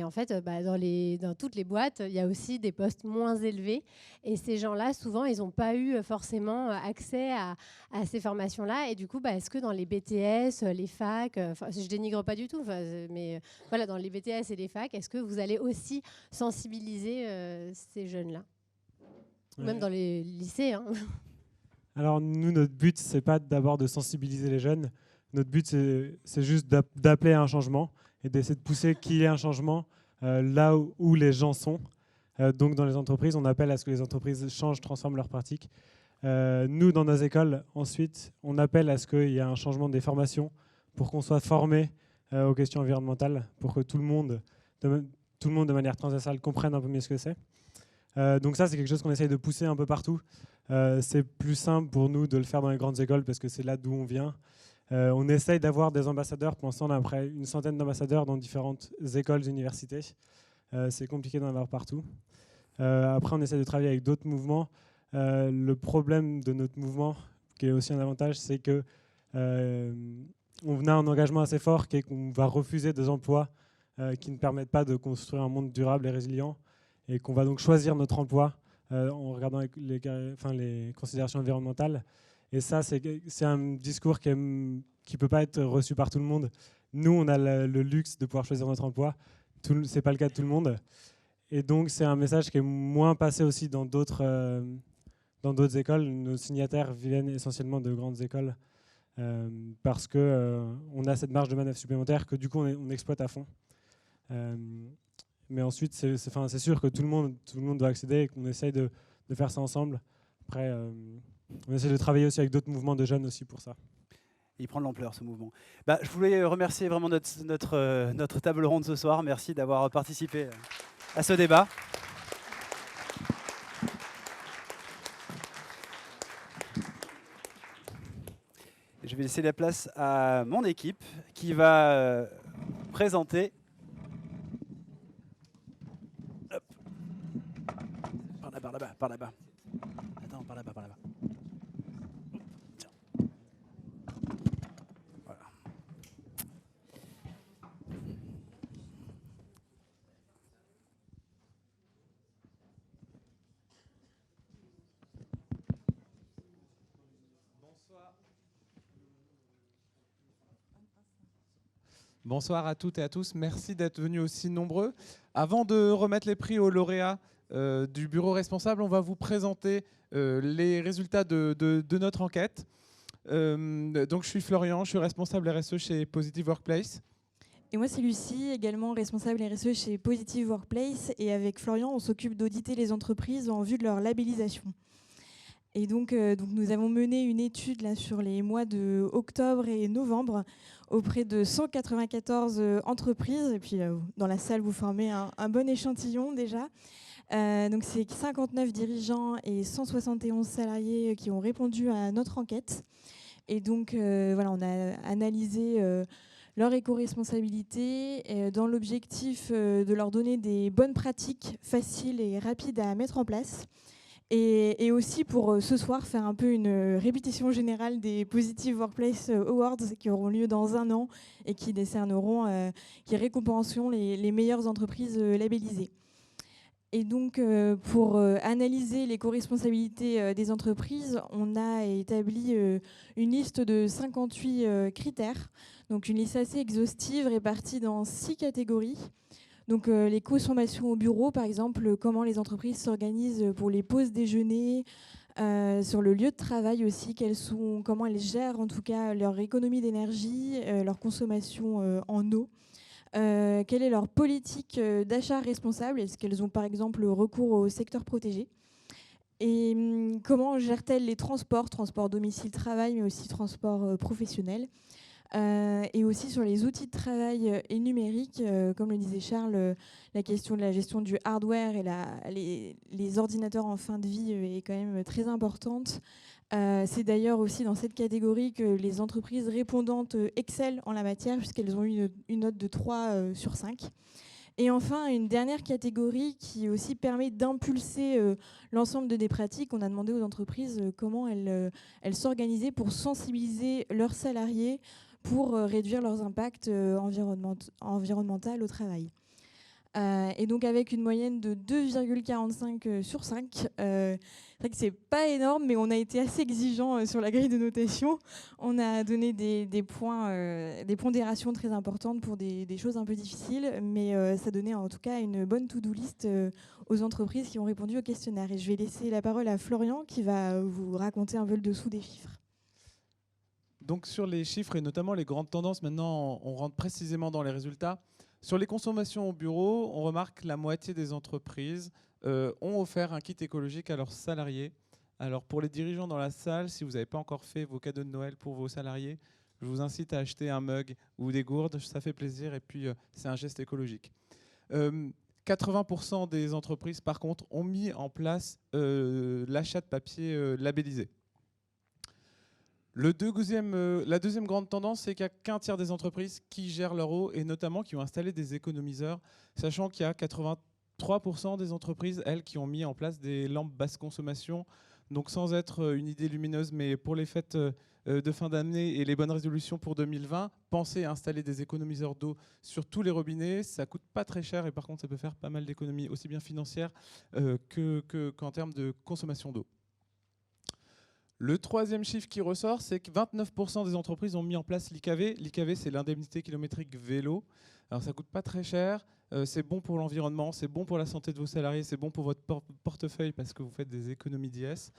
en fait, dans toutes les boîtes, il y a aussi des postes moins élevés. Et ces gens-là, souvent, ils n'ont pas eu forcément accès à ces formations-là. Et du coup, est-ce que dans les BTS, les facs, je dénigre pas du tout, mais voilà, dans les BTS et les facs, est-ce que vous allez aussi sensibiliser ces jeunes-là? Même dans les lycées. Hein. Alors nous, notre but, c'est pas d'abord de sensibiliser les jeunes. Notre but, c'est juste d'appeler à un changement et d'essayer de pousser qu'il y ait un changement là où les gens sont. Donc dans les entreprises, on appelle à ce que les entreprises changent, transforment leurs pratiques. Nous, dans nos écoles, ensuite, on appelle à ce qu'il y ait un changement des formations pour qu'on soit formé aux questions environnementales, pour que tout le monde, de manière transversale, comprenne un peu mieux ce que c'est. Donc ça, c'est quelque chose qu'on essaye de pousser un peu partout. C'est plus simple pour nous de le faire dans les grandes écoles parce que c'est là d'où on vient. On essaye d'avoir des ambassadeurs. Pour l'instant, on a après une centaine d'ambassadeurs dans différentes écoles, universités. C'est compliqué d'en avoir partout. Après, on essaie de travailler avec d'autres mouvements. Le problème de notre mouvement, qui est aussi un avantage, c'est que on a un engagement assez fort qui est qu'on va refuser des emplois qui ne permettent pas de construire un monde durable et résilient, et qu'on va donc choisir notre emploi en regardant les considérations environnementales. Et ça, c'est un discours qui ne peut pas être reçu par tout le monde. Nous, on a le luxe de pouvoir choisir notre emploi. Ce n'est pas le cas de tout le monde. Et donc, c'est un message qui est moins passé aussi dans d'autres écoles. Nos signataires viennent essentiellement de grandes écoles parce qu'on a cette marge de manœuvre supplémentaire que du coup, on exploite à fond. Mais ensuite, c'est sûr que tout le monde doit accéder et qu'on essaye de faire ça ensemble. Après, on essaie de travailler aussi avec d'autres mouvements de jeunes aussi pour ça. Il prend de l'ampleur, ce mouvement. Je voulais remercier vraiment notre table ronde ce soir. Merci d'avoir participé à ce débat. Je vais laisser la place à mon équipe qui va présenter... Hop. Par là-bas. Attends, par là-bas. Tiens. Voilà. Bonsoir à toutes et à tous. Merci d'être venus aussi nombreux. Avant de remettre les prix aux lauréats du bureau responsable, on va vous présenter les résultats de notre enquête. Donc, je suis Florian, je suis responsable RSE chez Positive Workplace. Et moi, c'est Lucie, également responsable RSE chez Positive Workplace. Et avec Florian, on s'occupe d'auditer les entreprises en vue de leur labellisation. Et donc nous avons mené une étude là, sur les mois de octobre et novembre auprès de 194 entreprises. Et puis dans la salle, vous formez un bon échantillon déjà. Donc c'est 59 dirigeants et 171 salariés qui ont répondu à notre enquête. Et donc voilà, on a analysé leur éco-responsabilité dans l'objectif de leur donner des bonnes pratiques faciles et rapides à mettre en place. Et aussi pour ce soir faire un peu une répétition générale des Positive Workplace Awards qui auront lieu dans 1 an et qui décerneront, qui récompenseront les meilleures entreprises labellisées. Et donc pour analyser l'éco-responsabilité des entreprises, on a établi une liste de 58 critères, donc une liste assez exhaustive répartie dans 6 catégories. Donc les consommations au bureau, par exemple, comment les entreprises s'organisent pour les pauses déjeuner, sur le lieu de travail aussi, comment elles gèrent en tout cas leur économie d'énergie, leur consommation en eau. Quelle est leur politique d'achat responsable? Est-ce qu'elles ont par exemple recours au secteur protégé? Et comment gèrent-elles les transports domicile-travail, mais aussi transports professionnels? Et aussi sur les outils de travail et numérique, comme le disait Charles, la question de la gestion du hardware et les ordinateurs en fin de vie est quand même très importante. C'est d'ailleurs aussi dans cette catégorie que les entreprises répondantes excellent en la matière, puisqu'elles ont eu une note de 3 sur 5. Et enfin, une dernière catégorie qui aussi permet d'impulser l'ensemble de des pratiques. On a demandé aux entreprises comment elles s'organisaient pour sensibiliser leurs salariés pour réduire leurs impacts environnementaux au travail. Et donc avec une moyenne de 2,45 sur 5. C'est vrai que c'est pas énorme, mais on a été assez exigeant sur la grille de notation. On a donné des pondérations très importantes pour des choses un peu difficiles, mais ça donnait en tout cas une bonne to-do list aux entreprises qui ont répondu au questionnaire. Et je vais laisser la parole à Florian qui va vous raconter un peu le dessous des chiffres. Donc sur les chiffres et notamment les grandes tendances, maintenant on rentre précisément dans les résultats. Sur les consommations au bureau, on remarque que la moitié des entreprises ont offert un kit écologique à leurs salariés. Alors pour les dirigeants dans la salle, si vous n'avez pas encore fait vos cadeaux de Noël pour vos salariés, je vous incite à acheter un mug ou des gourdes, ça fait plaisir et puis c'est un geste écologique. 80% des entreprises par contre ont mis en place l'achat de papier labellisé. La deuxième grande tendance, c'est qu'il n'y a qu'un tiers des entreprises qui gèrent leur eau et notamment qui ont installé des économiseurs, sachant qu'il y a 83% des entreprises, elles, qui ont mis en place des lampes basse consommation. Donc sans être une idée lumineuse, mais pour les fêtes de fin d'année et les bonnes résolutions pour 2020, pensez à installer des économiseurs d'eau sur tous les robinets. Ça ne coûte pas très cher et par contre, ça peut faire pas mal d'économies, aussi bien financières qu'en termes de consommation d'eau. Le troisième chiffre qui ressort, c'est que 29% des entreprises ont mis en place l'IKV. L'IKV, c'est l'indemnité kilométrique vélo. Alors, ça ne coûte pas très cher, c'est bon pour l'environnement, c'est bon pour la santé de vos salariés, c'est bon pour votre portefeuille parce que vous faites des économies d'IS.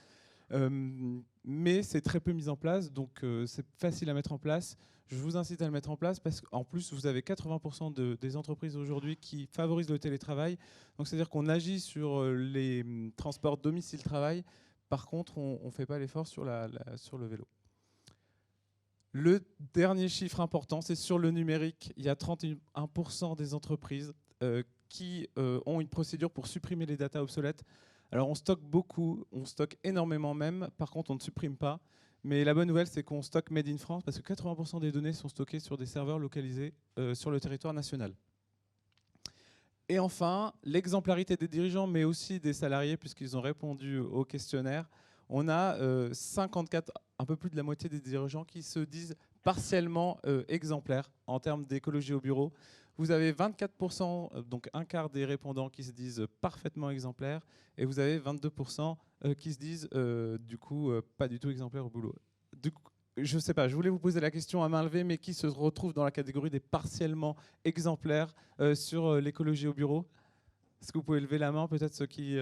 Mais c'est très peu mis en place, donc c'est facile à mettre en place. Je vous incite à le mettre en place parce qu'en plus, vous avez 80% des entreprises aujourd'hui qui favorisent le télétravail. Donc, c'est-à-dire qu'on agit sur les transports domicile-travail. Par contre, on ne fait pas l'effort sur le vélo. Le dernier chiffre important, c'est sur le numérique. Il y a 31% des entreprises qui ont une procédure pour supprimer les datas obsolètes. Alors on stocke beaucoup, on stocke énormément même. Par contre, on ne supprime pas. Mais la bonne nouvelle, c'est qu'on stocke Made in France parce que 80% des données sont stockées sur des serveurs localisés sur le territoire national. Et enfin, l'exemplarité des dirigeants, mais aussi des salariés, puisqu'ils ont répondu au questionnaire. On a 54, un peu plus de la moitié des dirigeants qui se disent partiellement exemplaires en termes d'écologie au bureau. Vous avez 24%, donc un quart des répondants qui se disent parfaitement exemplaires, et vous avez 22% qui se disent du coup pas du tout exemplaires au boulot. Du coup, je ne sais pas, je voulais vous poser la question à main levée, mais qui se retrouve dans la catégorie des partiellement exemplaires sur l'écologie au bureau? Est-ce que vous pouvez lever la main, peut-être ceux qui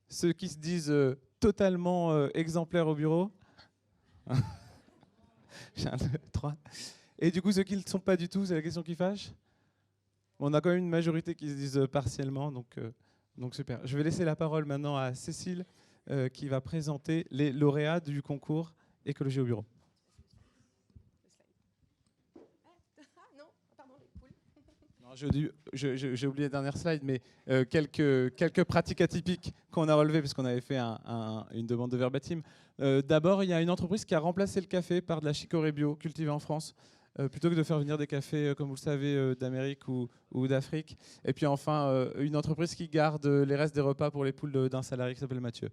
se disent totalement exemplaires au bureau? 1, 2, 3. Et du coup, ceux qui ne le sont pas du tout, c'est la question qui fâche? On a quand même une majorité qui se disent partiellement, donc super. Je vais laisser la parole maintenant à Cécile, qui va présenter les lauréats du concours Écologie au bureau. J'ai oublié la dernière slide, mais quelques pratiques atypiques qu'on a relevées, parce qu'on avait fait une demande de verbatim. D'abord, il y a une entreprise qui a remplacé le café par de la chicorée bio cultivée en France, plutôt que de faire venir des cafés, comme vous le savez, d'Amérique ou d'Afrique. Et puis enfin, une entreprise qui garde les restes des repas pour les poules d'un salarié qui s'appelle Mathieu.